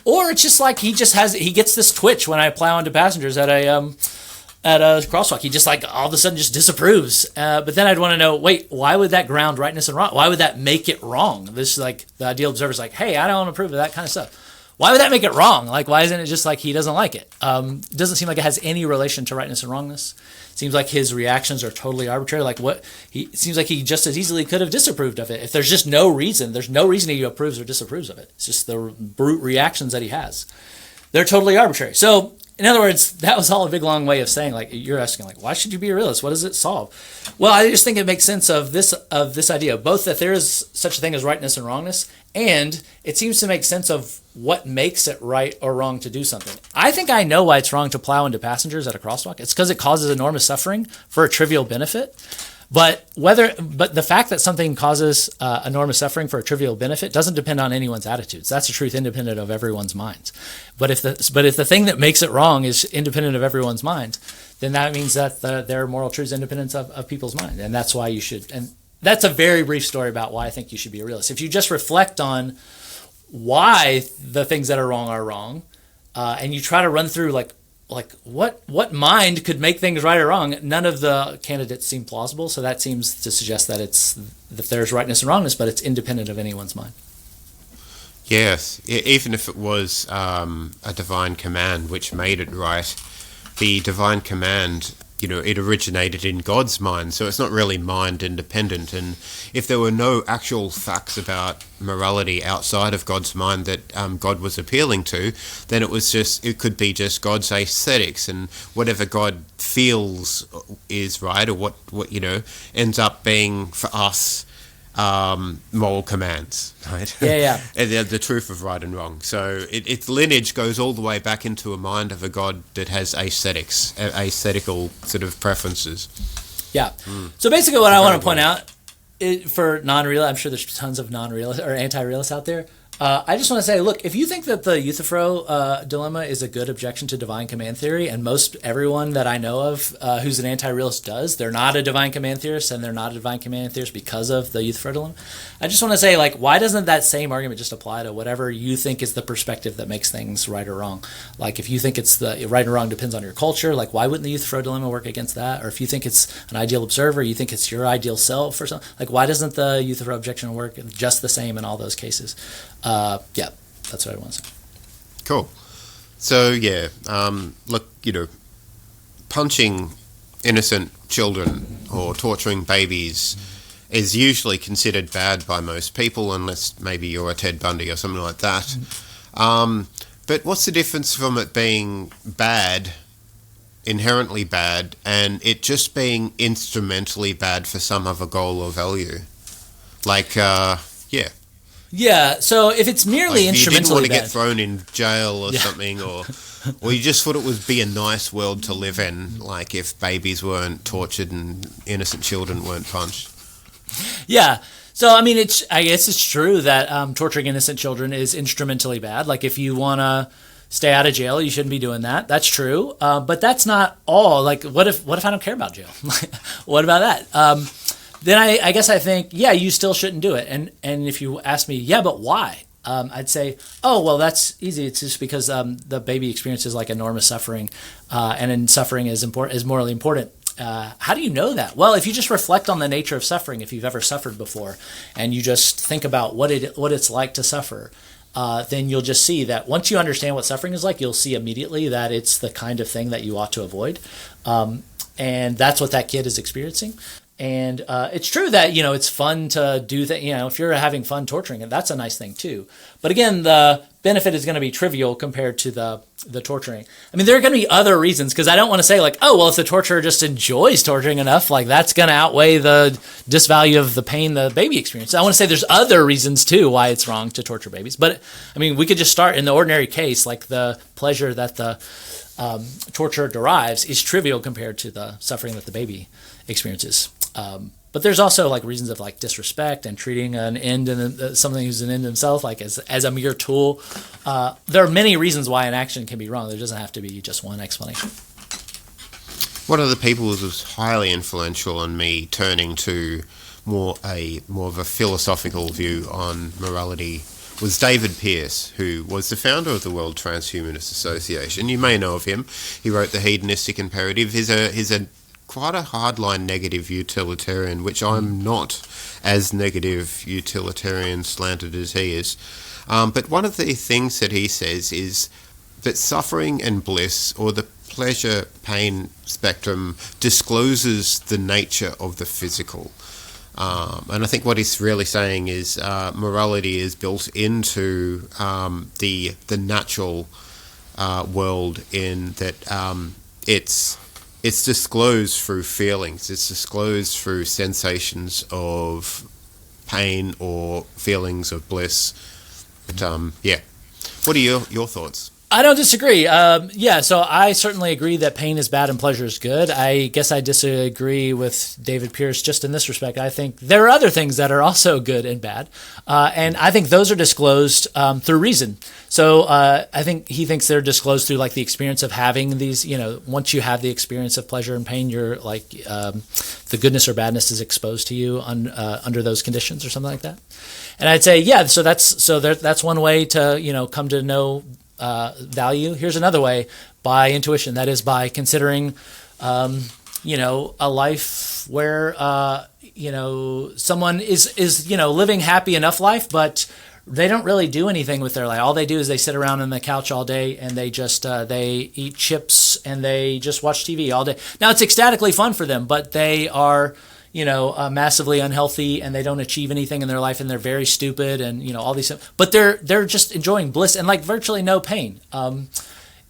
Or it's just like he gets this twitch when I plow into passengers at a crosswalk. He just like all of a sudden just disapproves. But then I'd want to know, wait, why would that ground rightness and wrong? Why would that make it wrong? This is like the ideal observer's like, hey, I don't approve of that kind of stuff. Why would that make it wrong? Like, why isn't it just like he doesn't like it? Doesn't seem like it has any relation to rightness and wrongness. Seems like his reactions are totally arbitrary. Like it seems like he just as easily could have disapproved of it. If there's just no reason, there's no reason he approves or disapproves of it. It's just the brute reactions that he has. They're totally arbitrary. So, in other words, that was all a big long way of saying, like, you're asking, like, why should you be a realist? What does it solve? Well, I just think it makes sense of this idea, both that there is such a thing as rightness and wrongness, and it seems to make sense of what makes it right or wrong to do something. I think I know why it's wrong to plow into passengers at a crosswalk. It's because it causes enormous suffering for a trivial benefit. But the fact that something causes enormous suffering for a trivial benefit doesn't depend on anyone's attitudes. That's a truth independent of everyone's minds. But if the thing that makes it wrong is independent of everyone's mind, then that means that there are moral truths independent of people's mind, and that's why you should. And that's a very brief story about why I think you should be a realist. If you just reflect on why the things that are wrong, and you try to run through like what mind could make things right or wrong, none of the candidates seem plausible. So that seems to suggest that there's rightness and wrongness, but it's independent of anyone's mind. Yes, even if it was a divine command which made it right, the divine command, it originated in God's mind, so it's not really mind independent. And if there were no actual facts about morality outside of God's mind that God was appealing to, then it could be just God's aesthetics, and whatever God feels is right, or what ends up being for us moral commands, right? Yeah. And the truth of right and wrong. So its lineage goes all the way back into a mind of a God that has aesthetical sort of preferences. Yeah. So basically what I want to point out for non-realists, I'm sure there's tons of non-realists or anti-realists out there. I just want to say, look, if you think that the Euthyphro Dilemma is a good objection to divine command theory, and everyone that I know of who's an anti-realist does, they're not a divine command theorist, and they're not a divine command theorist because of the Euthyphro Dilemma. I just want to say, like, why doesn't that same argument just apply to whatever you think is the perspective that makes things right or wrong? Like, if you think it's the right or wrong depends on your culture, like, why wouldn't the Euthyphro Dilemma work against that? Or if you think it's an ideal observer, you think it's your ideal self or something, like, why doesn't the Euthyphro objection work just the same in all those cases? Yeah, that's what I want to say. Cool. So, look, punching innocent children or torturing babies is usually considered bad by most people, unless maybe you're a Ted Bundy or something like that. But what's the difference from it being bad, inherently bad, and it just being instrumentally bad for some other goal or value? Like, Yeah, so if it's merely instrumentally you didn't want to bad, get thrown in jail or something, or you just thought it would be a nice world to live in, like if babies weren't tortured and innocent children weren't punched. Yeah. So, I mean, I guess it's true that torturing innocent children is instrumentally bad. Like, if you want to stay out of jail, you shouldn't be doing that. That's true. But that's not all. Like, what if I don't care about jail? What about that? Then I guess I think, yeah, you still shouldn't do it. And if you ask me, yeah, but why? I'd say, oh, well, that's easy. It's just because the baby experiences like enormous suffering, and then suffering is morally important. How do you know that? Well, if you just reflect on the nature of suffering, if you've ever suffered before, and you just think about what it's like to suffer, then you'll just see that once you understand what suffering is like, you'll see immediately that it's the kind of thing that you ought to avoid. And that's what that kid is experiencing. And it's true that, it's fun to do that. If you're having fun torturing it, that's a nice thing too. But again, the benefit is going to be trivial compared to the the torturing. I mean, there are going to be other reasons, because I don't want to say like, oh, well, if the torturer just enjoys torturing enough, like that's going to outweigh the disvalue of the pain the baby experiences. I want to say there's other reasons too why it's wrong to torture babies. But I mean, we could just start in the ordinary case, like the pleasure that the torturer derives is trivial compared to the suffering that the baby experiences. But there's also like reasons of like disrespect and treating an end and something who's an end himself like as a mere tool. There are many reasons why an action can be wrong. There doesn't have to be just one explanation. One of the people who was highly influential on me turning to more of a philosophical view on morality was David Pearce, who was the founder of the World Transhumanist Association. You may know of him. He wrote The Hedonistic Imperative. He's a quite a hardline negative utilitarian, which I'm not as negative utilitarian slanted as he is. But one of the things that he says is that suffering and bliss, or the pleasure-pain spectrum, discloses the nature of the physical. And I think what he's really saying is morality is built into the natural world, in that it's disclosed through feelings. It's disclosed through sensations of pain or feelings of bliss. But yeah, what are your thoughts? I don't disagree. So I certainly agree that pain is bad and pleasure is good. I guess I disagree with David Pearce just in this respect. I think there are other things that are also good and bad, and I think those are disclosed through reason. So I think he thinks they're disclosed through like the experience of having these, once you have the experience of pleasure and pain, you're like the goodness or badness is exposed to you under those conditions or something like that. And I'd say, yeah, so that's one way to, come to know value. Here's another way, by intuition. That is by considering, a life where, someone is living happy enough life, but they don't really do anything with their life. All they do is they sit around on the couch all day and they just, they eat chips and they just watch TV all day. Now it's ecstatically fun for them, but they are, massively unhealthy and they don't achieve anything in their life and they're very stupid and, all these, but they're just enjoying bliss and like virtually no pain.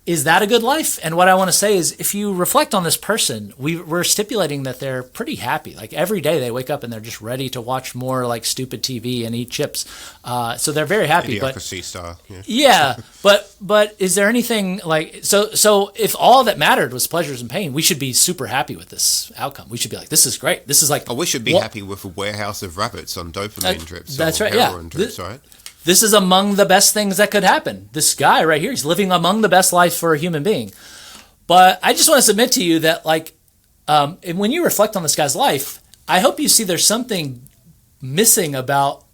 Is that a good life? And what I want to say is, if you reflect on this person, we're stipulating that they're pretty happy. Like every day they wake up and they're just ready to watch more like stupid TV and eat chips. So they're very happy. Idiocracy style. Yeah. But is there anything like, so if all that mattered was pleasures and pain, we should be super happy with this outcome. We should be like, this is great. This is like, we should be happy with a warehouse of rabbits on dopamine trips. That's right. Heroin trips, right? This is among the best things that could happen. This guy right here, he's living among the best life for a human being. But I just want to submit to you that, when you reflect on this guy's life, I hope you see there's something missing about,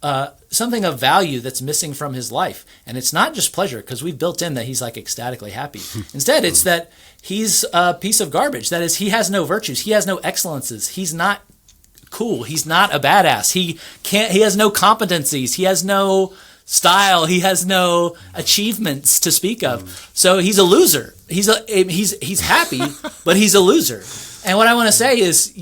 something of value that's missing from his life. And it's not just pleasure, because we've built in that he's like ecstatically happy. Instead, it's that he's a piece of garbage. That is, he has no virtues. He has no excellences. He's not cool. He's not a badass. He has no competencies. He has no style. He has no achievements to speak of. So he's a loser. He's happy, but he's a loser. And what I want to say is,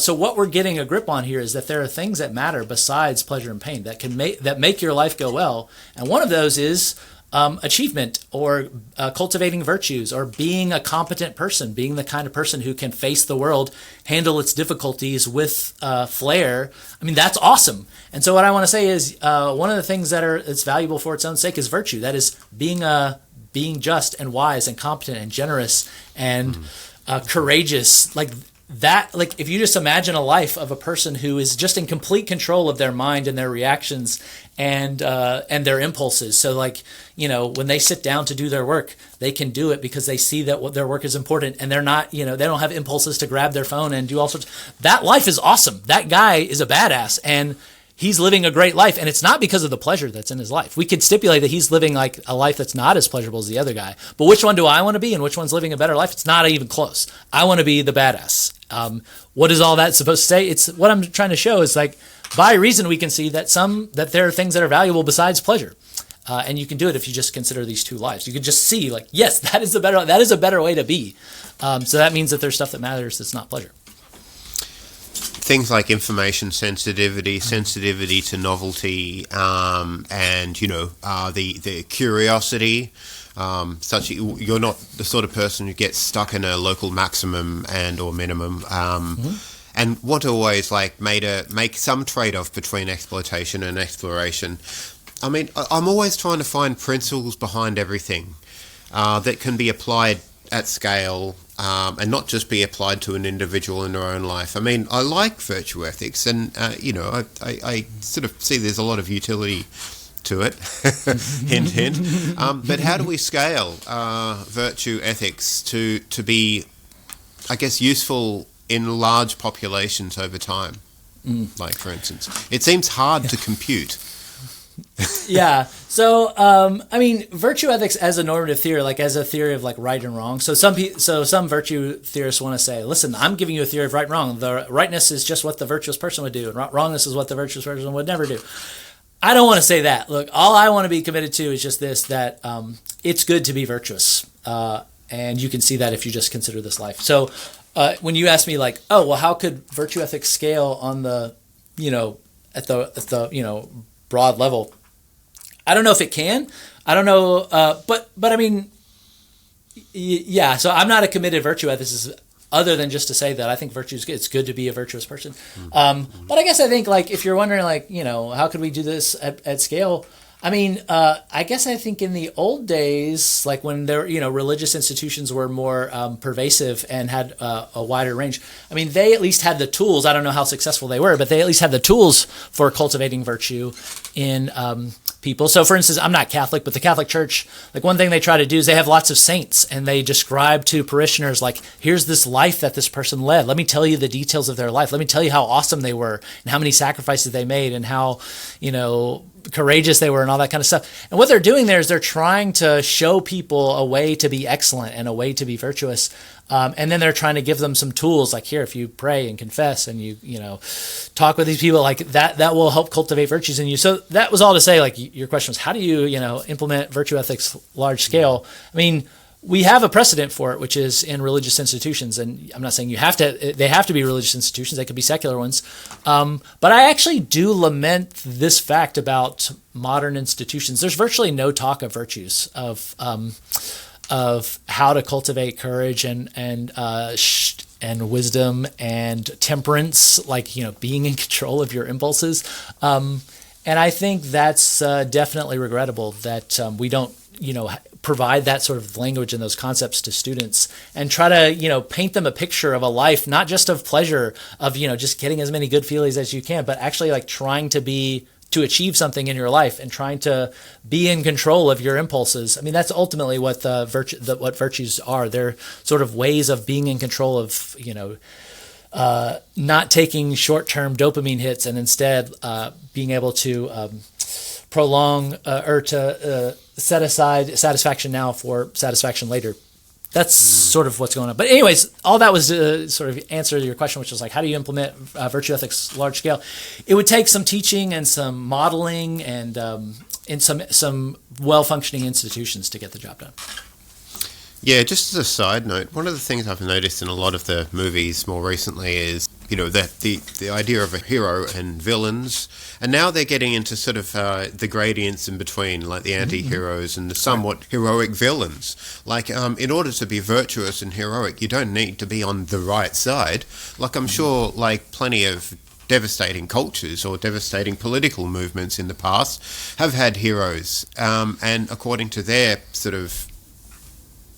so what we're getting a grip on here is that there are things that matter besides pleasure and pain that make your life go well. And one of those is achievement, or cultivating virtues, or being a competent person, being the kind of person who can face the world, handle its difficulties with flair. I mean, that's awesome. And so what I want to say is, one of the things that's valuable for its own sake is virtue. That is being just and wise and competent and generous and courageous. Like that, like if you just imagine a life of a person who is just in complete control of their mind and their reactions and their impulses. So when they sit down to do their work, they can do it because they see that what their work is important, and they're not, they don't have impulses to grab their phone and do all sorts. That life is awesome. That guy is a badass, and he's living a great life, and it's not because of the pleasure that's in his life. We could stipulate that he's living like a life that's not as pleasurable as the other guy. But which one do I want to be, and which one's living a better life? It's not even close. I want to be the badass. What is all that supposed to say? It's what I'm trying to show is like, by reason we can see that there are things that are valuable besides pleasure. And you can do it if you just consider these two lives. You can just see like, yes, that is a better way to be. So that means that there's stuff that matters that's not pleasure. things like information sensitivity, sensitivity to novelty, and the curiosity. Such you're not the sort of person who gets stuck in a local maximum and or minimum, and want to always make some trade-off between exploitation and exploration. I mean, I'm always trying to find principles behind everything that can be applied at scale, and not just be applied to an individual in their own life. I mean, I like virtue ethics, and I sort of see there's a lot of utility to it. Hint, hint. But how do we scale virtue ethics to be, I guess, useful in large populations over time? Like, for instance, it seems hard to compute. Yeah. So, I mean, virtue ethics as a normative theory, like as a theory of like right and wrong. So some virtue theorists want to say, listen, I'm giving you a theory of right and wrong. The rightness is just what the virtuous person would do, and wrongness is what the virtuous person would never do. I don't want to say that. Look, all I want to be committed to is just this, that it's good to be virtuous. And you can see that if you just consider this life. So when you ask me like, oh, well, how could virtue ethics scale on the, at the broad level? I don't know if it can. I don't know. But I mean, yeah, so I'm not a committed virtue ethicist, other than just to say that I think virtue is good. It's good to be a virtuous person. But I guess I think, like, if you're wondering, like, how could we do this at scale? I mean, I guess I think in the old days, like when there, religious institutions were more pervasive and had a wider range. I mean, they at least had the tools. I don't know how successful they were, but they at least had the tools for cultivating virtue in people. So, for instance, I'm not Catholic, but the Catholic Church, like, one thing they try to do is they have lots of saints, and they describe to parishioners, like, here's this life that this person led. Let me tell you the details of their life. Let me tell you how awesome they were and how many sacrifices they made and how, courageous they were and all that kind of stuff. And what they're doing there is they're trying to show people a way to be excellent and a way to be virtuous. And then they're trying to give them some tools, like, here, if you pray and confess and you talk with these people, like that will help cultivate virtues in you. So that was all to say, like, your question was, how do you, implement virtue ethics large scale? I mean, we have a precedent for it, which is in religious institutions. And I'm not saying they have to be religious institutions. They could be secular ones. But I actually do lament this fact about modern institutions. There's virtually no talk of virtues, of how to cultivate courage and wisdom and temperance, like, being in control of your impulses. And I think that's definitely regrettable that we don't, provide that sort of language and those concepts to students and try to, paint them a picture of a life, not just of pleasure, of, just getting as many good feelings as you can, but actually like trying to achieve something in your life and trying to be in control of your impulses. I mean, that's ultimately what what virtues are. They're sort of ways of being in control of, not taking short-term dopamine hits and instead being able to prolong or to set aside satisfaction now for satisfaction later. That's sort of what's going on. But anyways, all that was to sort of answer your question, which was like, how do you implement virtue ethics large scale? It would take some teaching and some modeling and in some well-functioning institutions to get the job done. Yeah, just as a side note, one of the things I've noticed in a lot of the movies more recently is, the idea of a hero and villains, and now they're getting into sort of the gradients in between, like the anti-heroes and the somewhat heroic villains. Like, in order to be virtuous and heroic, you don't need to be on the right side. Like, I'm sure, like, plenty of devastating cultures or devastating political movements in the past have had heroes, and according to their sort of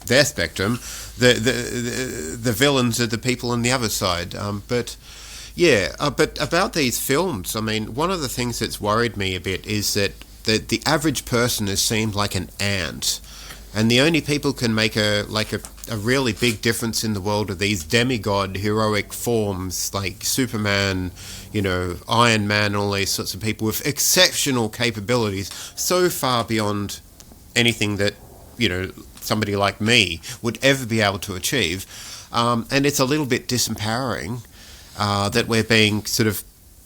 their spectrum, the villains are the people on the other side. But about these films, I mean, one of the things that's worried me a bit is that the average person is seemed like an ant, and the only people can make a really big difference in the world are these demigod heroic forms like Superman, Iron Man, all these sorts of people with exceptional capabilities, so far beyond anything that somebody like me would ever be able to achieve, and it's a little bit disempowering that we're being sort of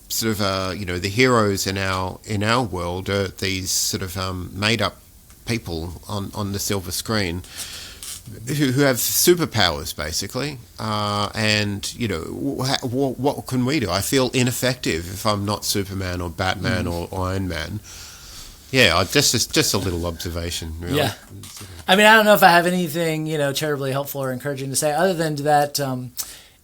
the heroes in our world are these sort of made up people on the silver screen. who have superpowers, basically, and what can we do? I feel ineffective if I'm not Superman or Batman or Iron Man. Yeah, just a little observation, really. Yeah. I mean, I don't know if I have anything, terribly helpful or encouraging to say, other than that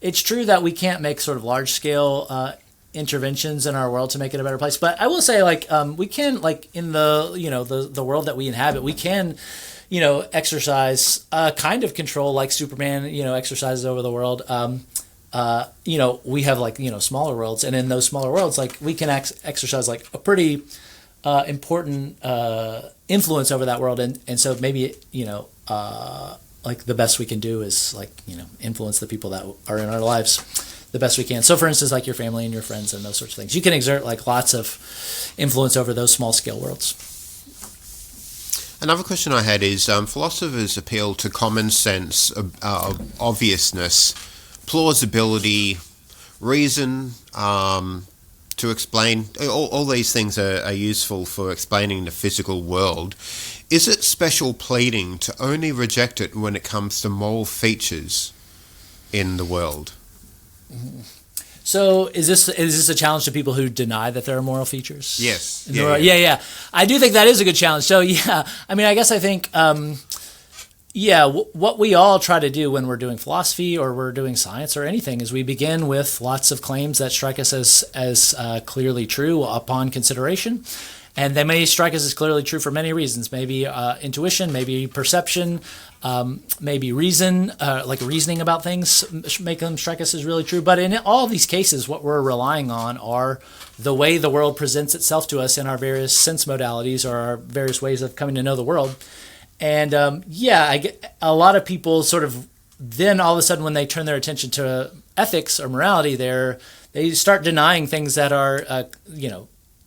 it's true that we can't make sort of large-scale interventions in our world to make it a better place. But I will say, we can, in the world that we inhabit, we can, exercise a kind of control like Superman, exercises over the world. We have, smaller worlds. And in those smaller worlds, we can exercise, a pretty important influence over that world, and so maybe the best we can do is influence the people that are in our lives the best we can. So for instance, your family and your friends and those sorts of things, you can exert lots of influence over those small scale worlds. Another question I had is philosophers appeal to common sense, obviousness, plausibility, reason, to explain. All these things are useful for explaining the physical world. Is it special pleading to only reject it when it comes to moral features in the world? So is this a challenge to people who deny that there are moral features? Yes. Yeah. I do think that is a good challenge. So yeah, I mean, I guess I think what we all try to do when we're doing philosophy or we're doing science or anything is we begin with lots of claims that strike us as clearly true upon consideration. And they may strike us as clearly true for many reasons. Maybe intuition, maybe perception, maybe reason, reasoning about things make them strike us as really true. But in all these cases, what we're relying on are the way the world presents itself to us in our various sense modalities or our various ways of coming to know the world. And I get a lot of people sort of then all of a sudden when they turn their attention to ethics or morality, they start denying things that are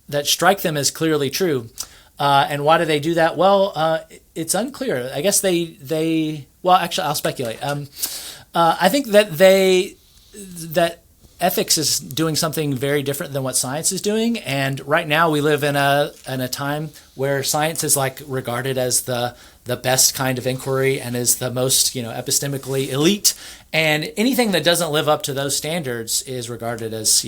that strike them as clearly true. And why do they do that? Well, it's unclear. I guess actually, I'll speculate. I think that ethics is doing something very different than what science is doing. And right now we live in a time where science is regarded as the best kind of inquiry and is the most, epistemically elite. And anything that doesn't live up to those standards is regarded as,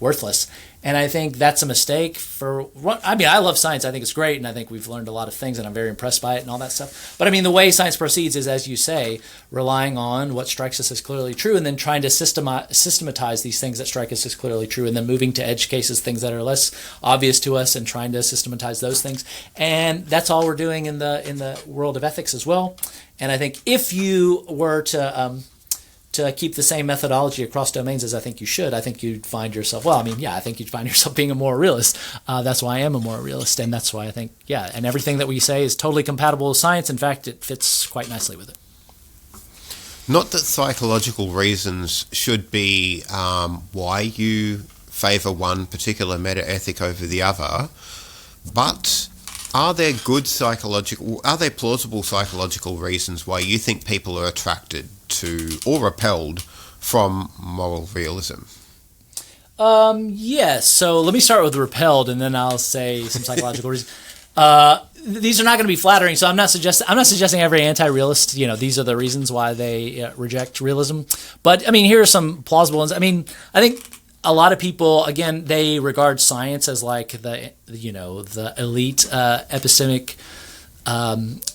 worthless. And I think that's a mistake I love science. I think it's great. And I think we've learned a lot of things and I'm very impressed by it and all that stuff. But I mean, the way science proceeds is, as you say, relying on what strikes us as clearly true and then trying to systematize these things that strike us as clearly true and then moving to edge cases, things that are less obvious to us and trying to systematize those things. And that's all we're doing in the world of ethics as well. And I think if you were to keep the same methodology across domains as I think you should, I think you'd find yourself, I think you'd find yourself being a moral realist. That's why I am a moral realist, and that's why I think, and everything that we say is totally compatible with science. In fact, it fits quite nicely with it. Not that psychological reasons should be why you favour one particular meta-ethic over the other, but are there plausible psychological reasons why you think people are attracted to or repelled from moral realism? Yes. So let me start with repelled, and then I'll say some psychological reasons. These are not going to be flattering, so I'm not suggesting every anti-realist, these are the reasons why they reject realism. But I mean, here are some plausible ones. I mean, I think a lot of people, again, they regard science as the elite epistemic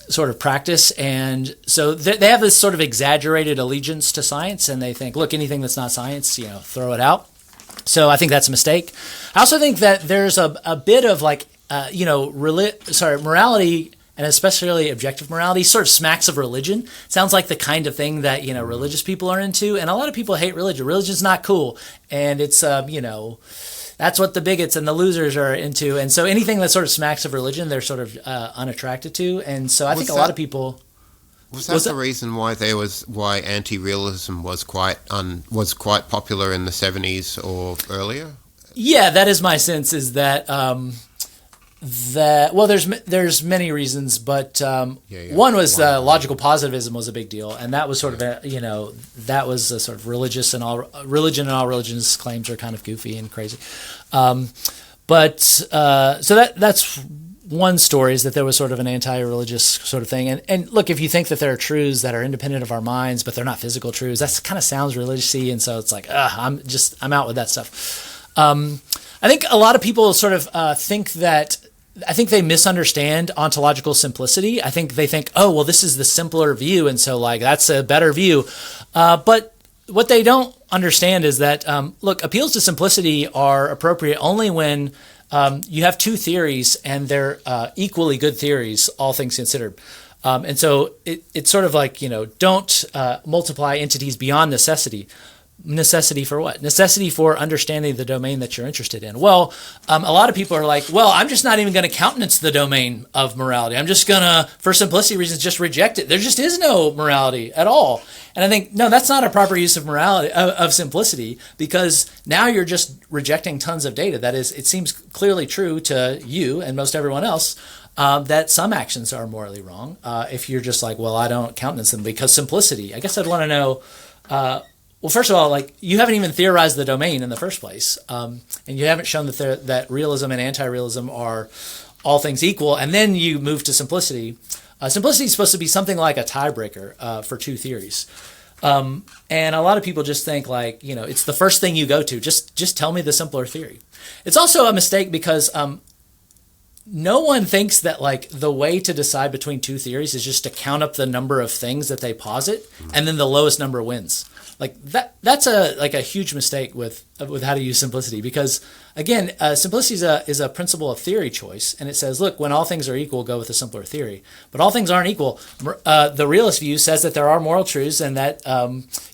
sort of practice, and so they have this sort of exaggerated allegiance to science, and they think, look, anything that's not science, throw it out. So I think that's a mistake. I also think that there's a bit of morality, and especially objective morality, sort of smacks of religion. Sounds like the kind of thing that religious people are into, and a lot of people hate religion. Religion's not cool, and it's that's what the bigots and the losers are into. And so anything that sort of smacks of religion, they're sort of unattracted to. And so I think a lot of people... Was that the reason why anti-realism was quite popular in the 70s or earlier? Yeah, that is my sense, is that... there's many reasons, but one was logical positivism was a big deal, and that was sort of that was a sort of religion and all religions claims are kind of goofy and crazy, so that's one story is that there was sort of an anti-religious sort of thing. And look, if you think that there are truths that are independent of our minds, but they're not physical truths, that kind of sounds religious-y, and so it's like, I'm out with that stuff. I think a lot of people sort of think that, I think they misunderstand ontological simplicity. I think they think, oh, well, this is the simpler view, and so like that's a better view. But what they don't understand is that, look, appeals to simplicity are appropriate only when you have two theories and they're equally good theories, all things considered. And so it's sort of like, don't multiply entities beyond necessity. Necessity for what? Necessity for understanding the domain that you're interested in. Well, a lot of people are like, well, I'm just not even going to countenance the domain of morality. I'm just going to, for simplicity reasons, just reject it. There just is no morality at all. And I think, no, that's not a proper use of morality, of simplicity, because now you're just rejecting tons of data. That is, it seems clearly true to you and most everyone else that some actions are morally wrong. If you're just like, well, I don't countenance them because simplicity. I guess I'd want to know, well, first of all, like, you haven't even theorized the domain in the first place, and you haven't shown that realism and anti-realism are all things equal, and then you move to simplicity. Simplicity is supposed to be something like a tiebreaker for two theories, and a lot of people just think like, it's the first thing you go to. Just tell me the simpler theory. It's also a mistake because no one thinks that like the way to decide between two theories is just to count up the number of things that they posit, and then the lowest number wins. Like that's a huge mistake with how to use simplicity, because again, simplicity is a principle of theory choice, and it says, look, when all things are equal, go with a simpler theory. But all things aren't equal. The realist view says that there are moral truths and that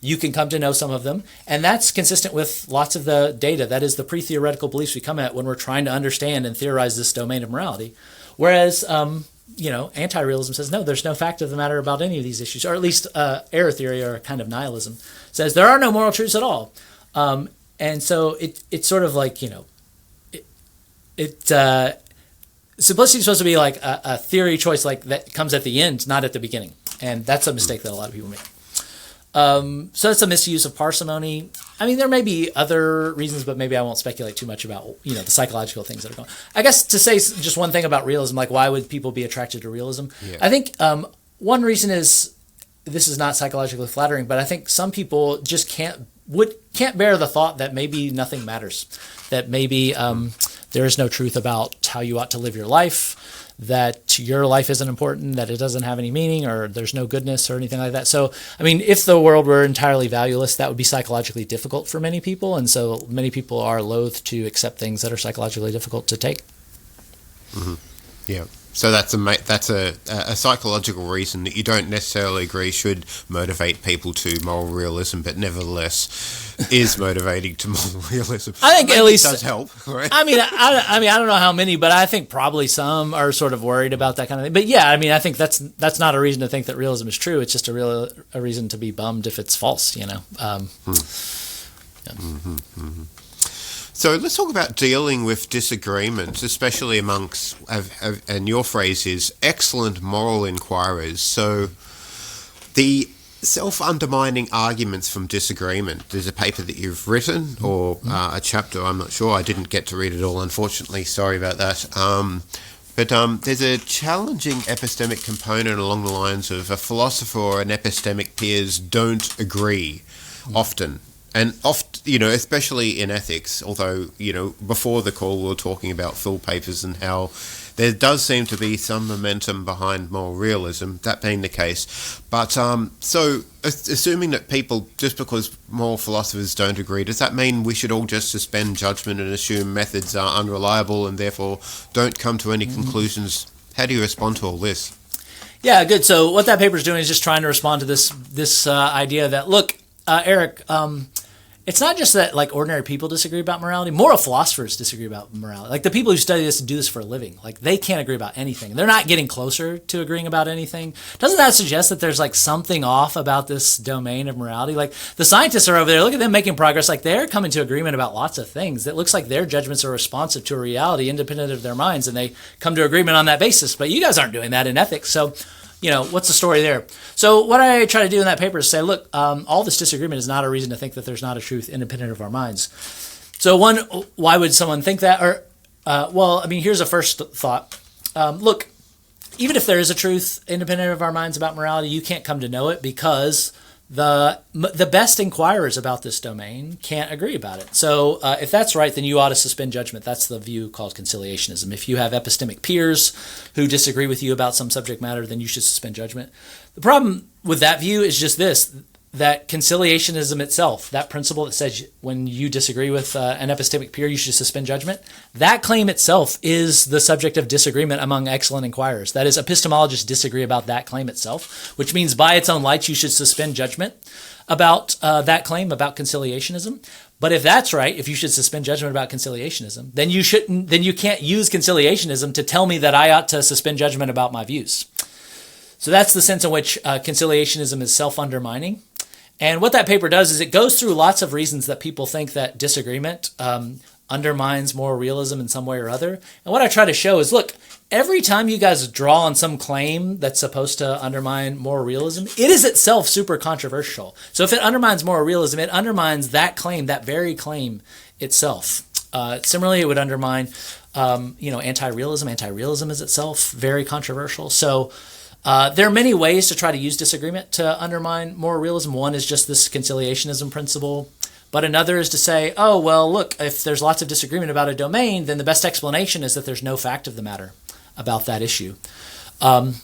you can come to know some of them, and that's consistent with lots of the data. That is the pre-theoretical beliefs we come at when we're trying to understand and theorize this domain of morality. Whereas anti-realism says, no, there's no fact of the matter about any of these issues, or at least error theory, or kind of nihilism, says there are no moral truths at all. And so it's sort of like, simplicity is supposed to be like a theory choice, like that comes at the end, not at the beginning. And that's a mistake that a lot of people make. So it's a misuse of parsimony. I mean, there may be other reasons, but maybe I won't speculate too much about, the psychological things that are going on. I guess to say just one thing about realism, like why would people be attracted to realism? Yeah. I think one reason is, this is not psychologically flattering, but I think some people just can't bear the thought that maybe nothing matters, that maybe there is no truth about how you ought to live your life, that your life isn't important, that it doesn't have any meaning, or there's no goodness or anything like that. So, I mean, if the world were entirely valueless, that would be psychologically difficult for many people, and so many people are loath to accept things that are psychologically difficult to take. Mm-hmm. Yeah. So that's a psychological reason that you don't necessarily agree should motivate people to moral realism, but nevertheless is motivating to moral realism. I think at least it does help, right? I mean, I don't know how many, but I think probably some are sort of worried about that kind of thing. But yeah, I mean, I think that's not a reason to think that realism is true. It's just a reason to be bummed if it's false. Yeah. Mm-hmm, mm-hmm. So let's talk about dealing with disagreements, especially amongst, and your phrase is, excellent moral enquirers. So the self-undermining arguments from disagreement, there's a paper that you've written, or a chapter, I'm not sure, I didn't get to read it all, unfortunately, sorry about that. But there's a challenging epistemic component along the lines of a philosopher or an epistemic peers don't agree often. And especially in ethics, although, before the call we were talking about full papers and how there does seem to be some momentum behind moral realism, that being the case. But so assuming that people, just because moral philosophers don't agree, does that mean we should all just suspend judgment and assume methods are unreliable and therefore don't come to any conclusions? How do you respond to all this? Yeah, good. So what that paper is doing is just trying to respond to this idea that, look, Eric, it's not just that like ordinary people disagree about morality. Moral philosophers disagree about morality. Like the people who study this and do this for a living, like they can't agree about anything. They're not getting closer to agreeing about anything. Doesn't that suggest that there's like something off about this domain of morality? Like the scientists are over there, look at them making progress. Like they're coming to agreement about lots of things. It looks like their judgments are responsive to a reality independent of their minds, and they come to agreement on that basis. But you guys aren't doing that in ethics. So what's the story there? So what I try to do in that paper is say, look, all this disagreement is not a reason to think that there's not a truth independent of our minds. So one, why would someone think that? Or, here's a first thought. Look, even if there is a truth independent of our minds about morality, you can't come to know it because the best inquirers about this domain can't agree about it. So if that's right, then you ought to suspend judgment. That's the view called conciliationism. If you have epistemic peers who disagree with you about some subject matter, then you should suspend judgment. The problem with that view is just this, that conciliationism itself, that principle that says when you disagree with an epistemic peer, you should suspend judgment, that claim itself is the subject of disagreement among excellent inquirers. That is, epistemologists disagree about that claim itself, which means by its own light, you should suspend judgment about that claim, about conciliationism. But if that's right, if you should suspend judgment about conciliationism, then you can't use conciliationism to tell me that I ought to suspend judgment about my views. So that's the sense in which conciliationism is self-undermining. And what that paper does is it goes through lots of reasons that people think that disagreement undermines moral realism in some way or other. And what I try to show is, look, every time you guys draw on some claim that's supposed to undermine moral realism, it is itself super controversial. So if it undermines moral realism, it undermines that claim, that very claim itself. Similarly, it would undermine, anti-realism. Anti-realism is itself very controversial. So there are many ways to try to use disagreement to undermine moral realism. One is just this conciliationism principle. But another is to say, oh, well, look, if there's lots of disagreement about a domain, then the best explanation is that there's no fact of the matter about that issue. First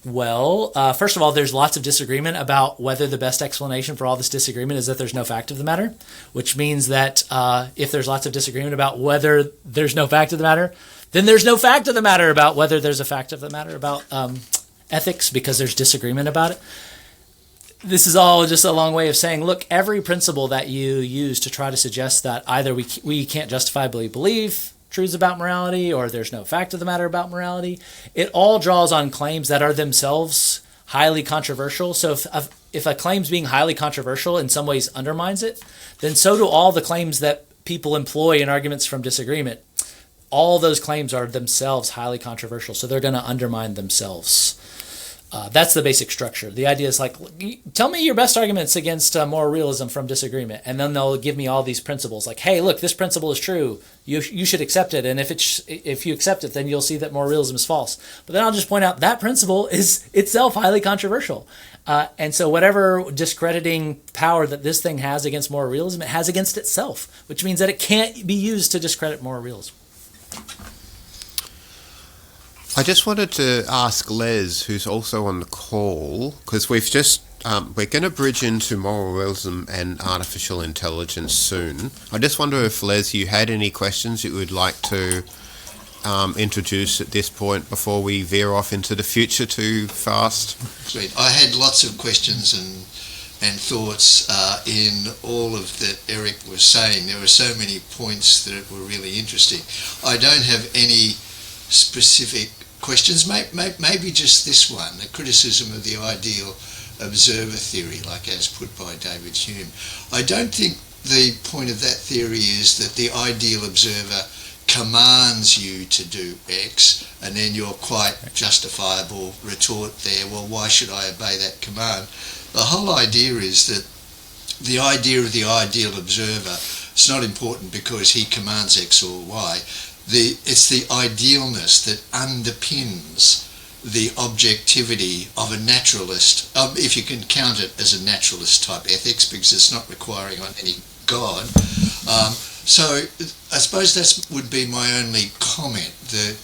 of all, there's lots of disagreement about whether the best explanation for all this disagreement is that there's no fact of the matter, which means that if there's lots of disagreement about whether there's no fact of the matter, then there's no fact of the matter about whether there's a fact of the matter about ethics, because there's disagreement about it. This is all just a long way of saying, look, every principle that you use to try to suggest that either we can't justifiably believe truths about morality or there's no fact of the matter about morality, it all draws on claims that are themselves highly controversial. So if a claim's being highly controversial in some ways undermines it, then so do all the claims that people employ in arguments from disagreement. All those claims are themselves highly controversial, so they're going to undermine themselves. That's the basic structure. The idea is like, tell me your best arguments against moral realism from disagreement, and then they'll give me all these principles. Like, hey, look, this principle is true. You should accept it, and if you accept it, then you'll see that moral realism is false. But then I'll just point out that principle is itself highly controversial, and so whatever discrediting power that this thing has against moral realism, it has against itself, which means that it can't be used to discredit moral realism. I just wanted to ask Les, who's also on the call, because we've just we're going to bridge into moral realism and artificial intelligence soon. I just wonder if, Les, you had any questions you would like to introduce at this point before we veer off into the future too fast. Sweet. I had lots of questions and thoughts in all of that Eric was saying. There were so many points that were really interesting. I don't have any specific questions, maybe just this one, the criticism of the ideal observer theory, like as put by David Hume. I don't think the point of that theory is that the ideal observer commands you to do X, and then your quite justifiable retort there, well, why should I obey that command? The whole idea is that the idea of the ideal observer, it's not important because he commands X or Y. It's the idealness that underpins the objectivity of a naturalist, if you can count it as a naturalist type ethics, because it's not requiring on any God. So I suppose that would be my only comment, that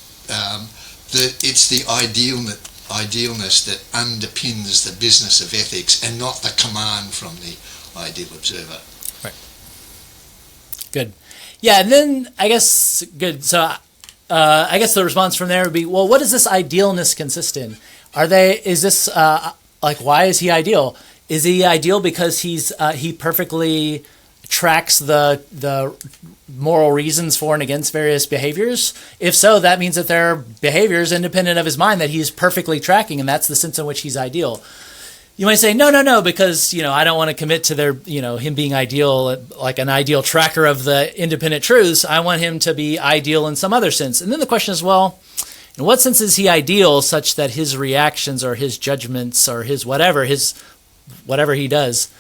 it's the idealness that underpins the business of ethics and not the command from the ideal observer. Right. Good. Yeah, and then I guess, good. So I guess the response from there would be, well, what does this idealness consist in? Is this, why is he ideal? Is he ideal because he perfectly tracks the moral reasons for and against various behaviors? If so, that means that there are behaviors independent of his mind that he's perfectly tracking, and that's the sense in which he's ideal. You might say, no, because, I don't want to commit to him being ideal, like an ideal tracker of the independent truths. I want him to be ideal in some other sense. And then the question is, well, in what sense is he ideal such that his reactions or his judgments or his whatever he does,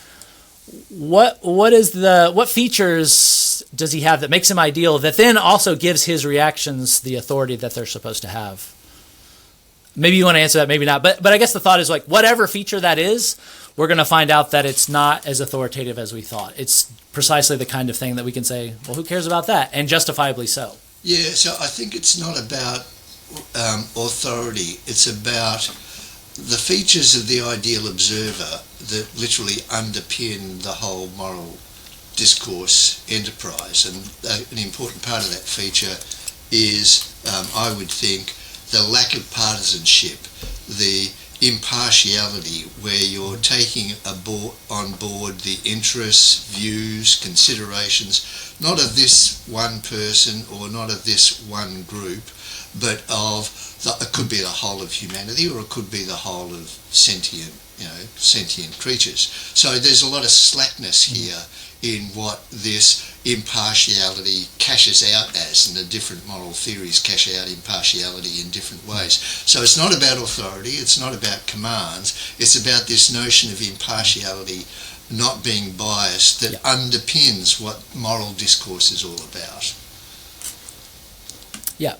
what features does he have that makes him ideal that then also gives his reactions the authority that they're supposed to have? maybe you want to answer that, maybe not. But I guess the thought is like whatever feature that is, we're going to find out that it's not as authoritative as we thought. It's precisely the kind of thing that we can say, well, who cares about that? And justifiably so. Yeah, so I think it's not about authority. It's about the features of the ideal observer that literally underpin the whole moral discourse enterprise. And an important part of that feature is, I would think, the lack of partisanship, the impartiality where you're taking on board the interests, views, considerations, not of this one person or not of this one group, but of it could be the whole of humanity, or it could be the whole of sentient creatures. So there's a lot of slackness here in what this impartiality cashes out as, and the different moral theories cash out impartiality in different ways. So it's not about authority, it's not about commands, it's about this notion of impartiality not being biased that underpins what moral discourse is all about. Yeah.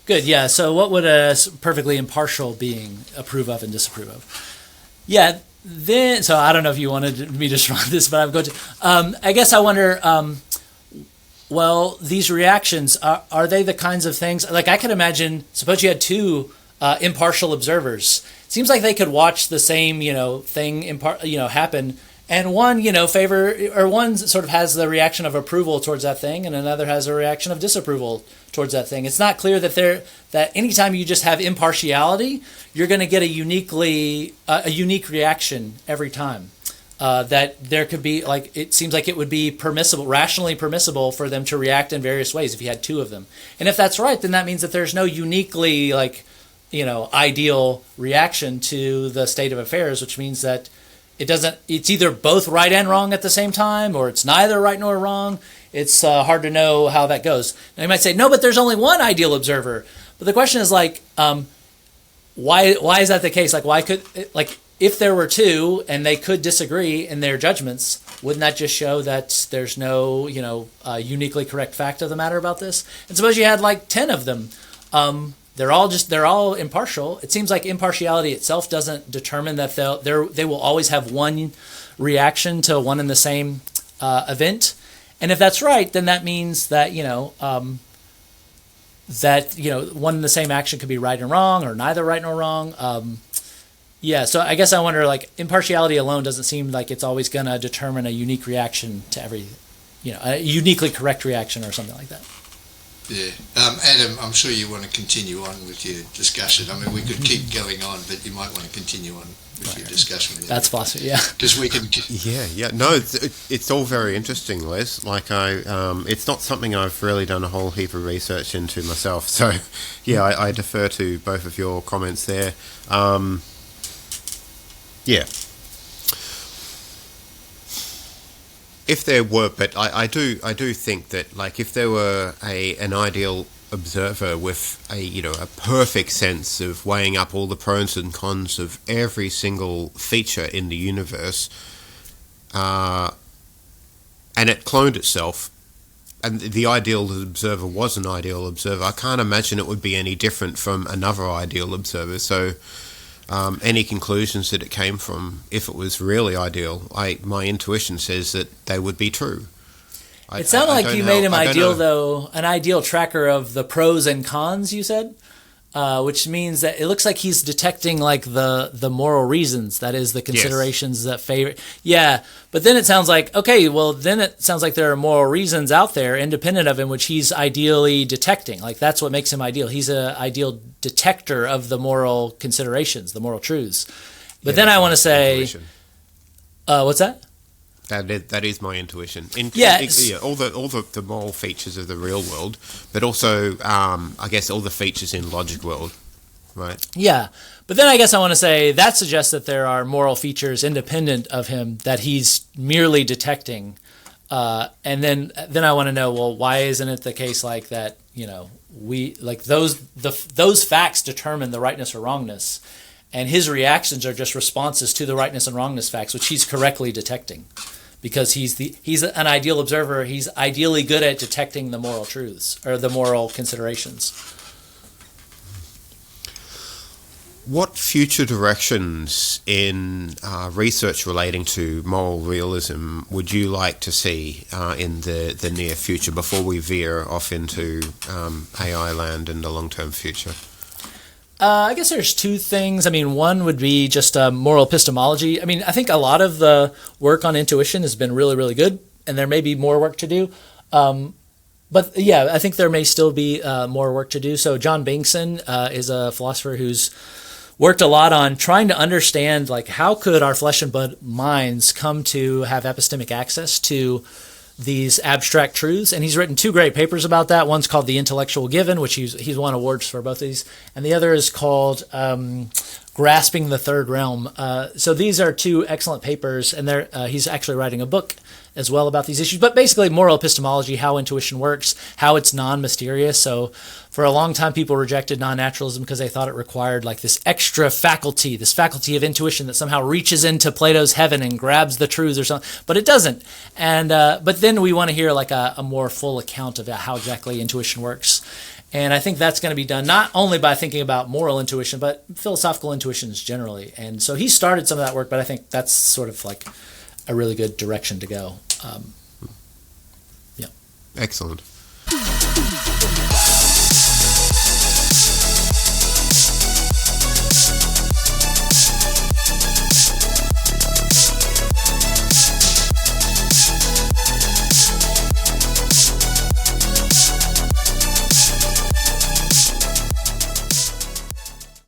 Good. Yeah. So what would a perfectly impartial being approve of and disapprove of? Yeah. Then, so I don't know if you wanted me to respond to this, but I'm going to. I guess I wonder, well, these reactions, are they the kinds of things, like I could imagine, suppose you had two impartial observers. It seems like they could watch the same, thing, happen, and one, one sort of has the reaction of approval towards that thing, and another has a reaction of disapproval towards that thing. It's not clear that anytime you just have impartiality, you're going to get a unique reaction every time. That there could be, it seems like it would be rationally permissible for them to react in various ways if you had two of them. And if that's right, then that means that there's no uniquely ideal reaction to the state of affairs, which means that it's either both right and wrong at the same time, or it's neither right nor wrong. It's hard to know how that goes. Now you might say, no, but there's only one ideal observer. But the question is why is that the case? If there were two and they could disagree in their judgments, wouldn't that just show that there's no, uniquely correct fact of the matter about this? And suppose you had 10 of them. They're all impartial. It seems like impartiality itself doesn't determine that they will always have one reaction to one and the same event. And if that's right, then that means that one and the same action could be right and wrong, or neither right nor wrong. So I guess I wonder, impartiality alone doesn't seem like it's always going to determine a unique reaction to a uniquely correct reaction or something like that. Yeah. Adam, I'm sure you want to continue on with your discussion. I mean, we could keep going on, but you might want to continue on with your discussion. That's possible, yeah. Because we can... Yeah. No, it's all very interesting, Les. It's not something I've really done a whole heap of research into myself. So, yeah, I defer to both of your comments there. Yeah. If there were, but I do think that if there were an ideal observer with a perfect sense of weighing up all the pros and cons of every single feature in the universe, and it cloned itself, and the ideal observer was an ideal observer, I can't imagine it would be any different from another ideal observer. So any conclusions that it came from, if it was really ideal, my intuition says that they would be true. It sounded like you made him ideal, though, an ideal tracker of the pros and cons, you said, which means that it looks like he's detecting the moral reasons, that is, the considerations that favor. Yeah, but then it sounds like, there are moral reasons out there independent of him, which he's ideally detecting. That's what makes him ideal. He's an ideal detector of the moral considerations, the moral truths. But then I want to say, what's that? That is my intuition. All the moral features of the real world, but also I guess all the features in logic world, right? Yeah, but then I guess I want to say that suggests that there are moral features independent of him that he's merely detecting, and then I want to know, well, why isn't it the case that those facts determine the rightness or wrongness, and his reactions are just responses to the rightness and wrongness facts, which he's correctly detecting. Because he's an ideal observer, he's ideally good at detecting the moral truths or the moral considerations. What future directions in research relating to moral realism would you like to see in the near future before we veer off into AI land in the long-term future? I guess there's two things. I mean, one would be just moral epistemology. I mean, I think a lot of the work on intuition has been really, really good, and there may be more work to do. But yeah, I think there may still be more work to do. So John Bingson is a philosopher who's worked a lot on trying to understand, like, how could our flesh and blood minds come to have epistemic access to these abstract truths. And he's written two great papers about that. One's called The Intellectual Given, which he's won awards for both of these. And the other is called Grasping the Third Realm. So these are two excellent papers, and he's actually writing a book as well about these issues. But basically, moral epistemology, how intuition works, how it's non-mysterious. So for a long time, people rejected non-naturalism because they thought it required like this extra faculty, this faculty of intuition that somehow reaches into Plato's heaven and grabs the truths or something. But it doesn't. And but then we want to hear like a more full account of how exactly intuition works. And I think that's going to be done not only by thinking about moral intuition, but philosophical intuitions generally. And so he started some of that work, but I think that's sort of like a really good direction to go. Yeah. Excellent.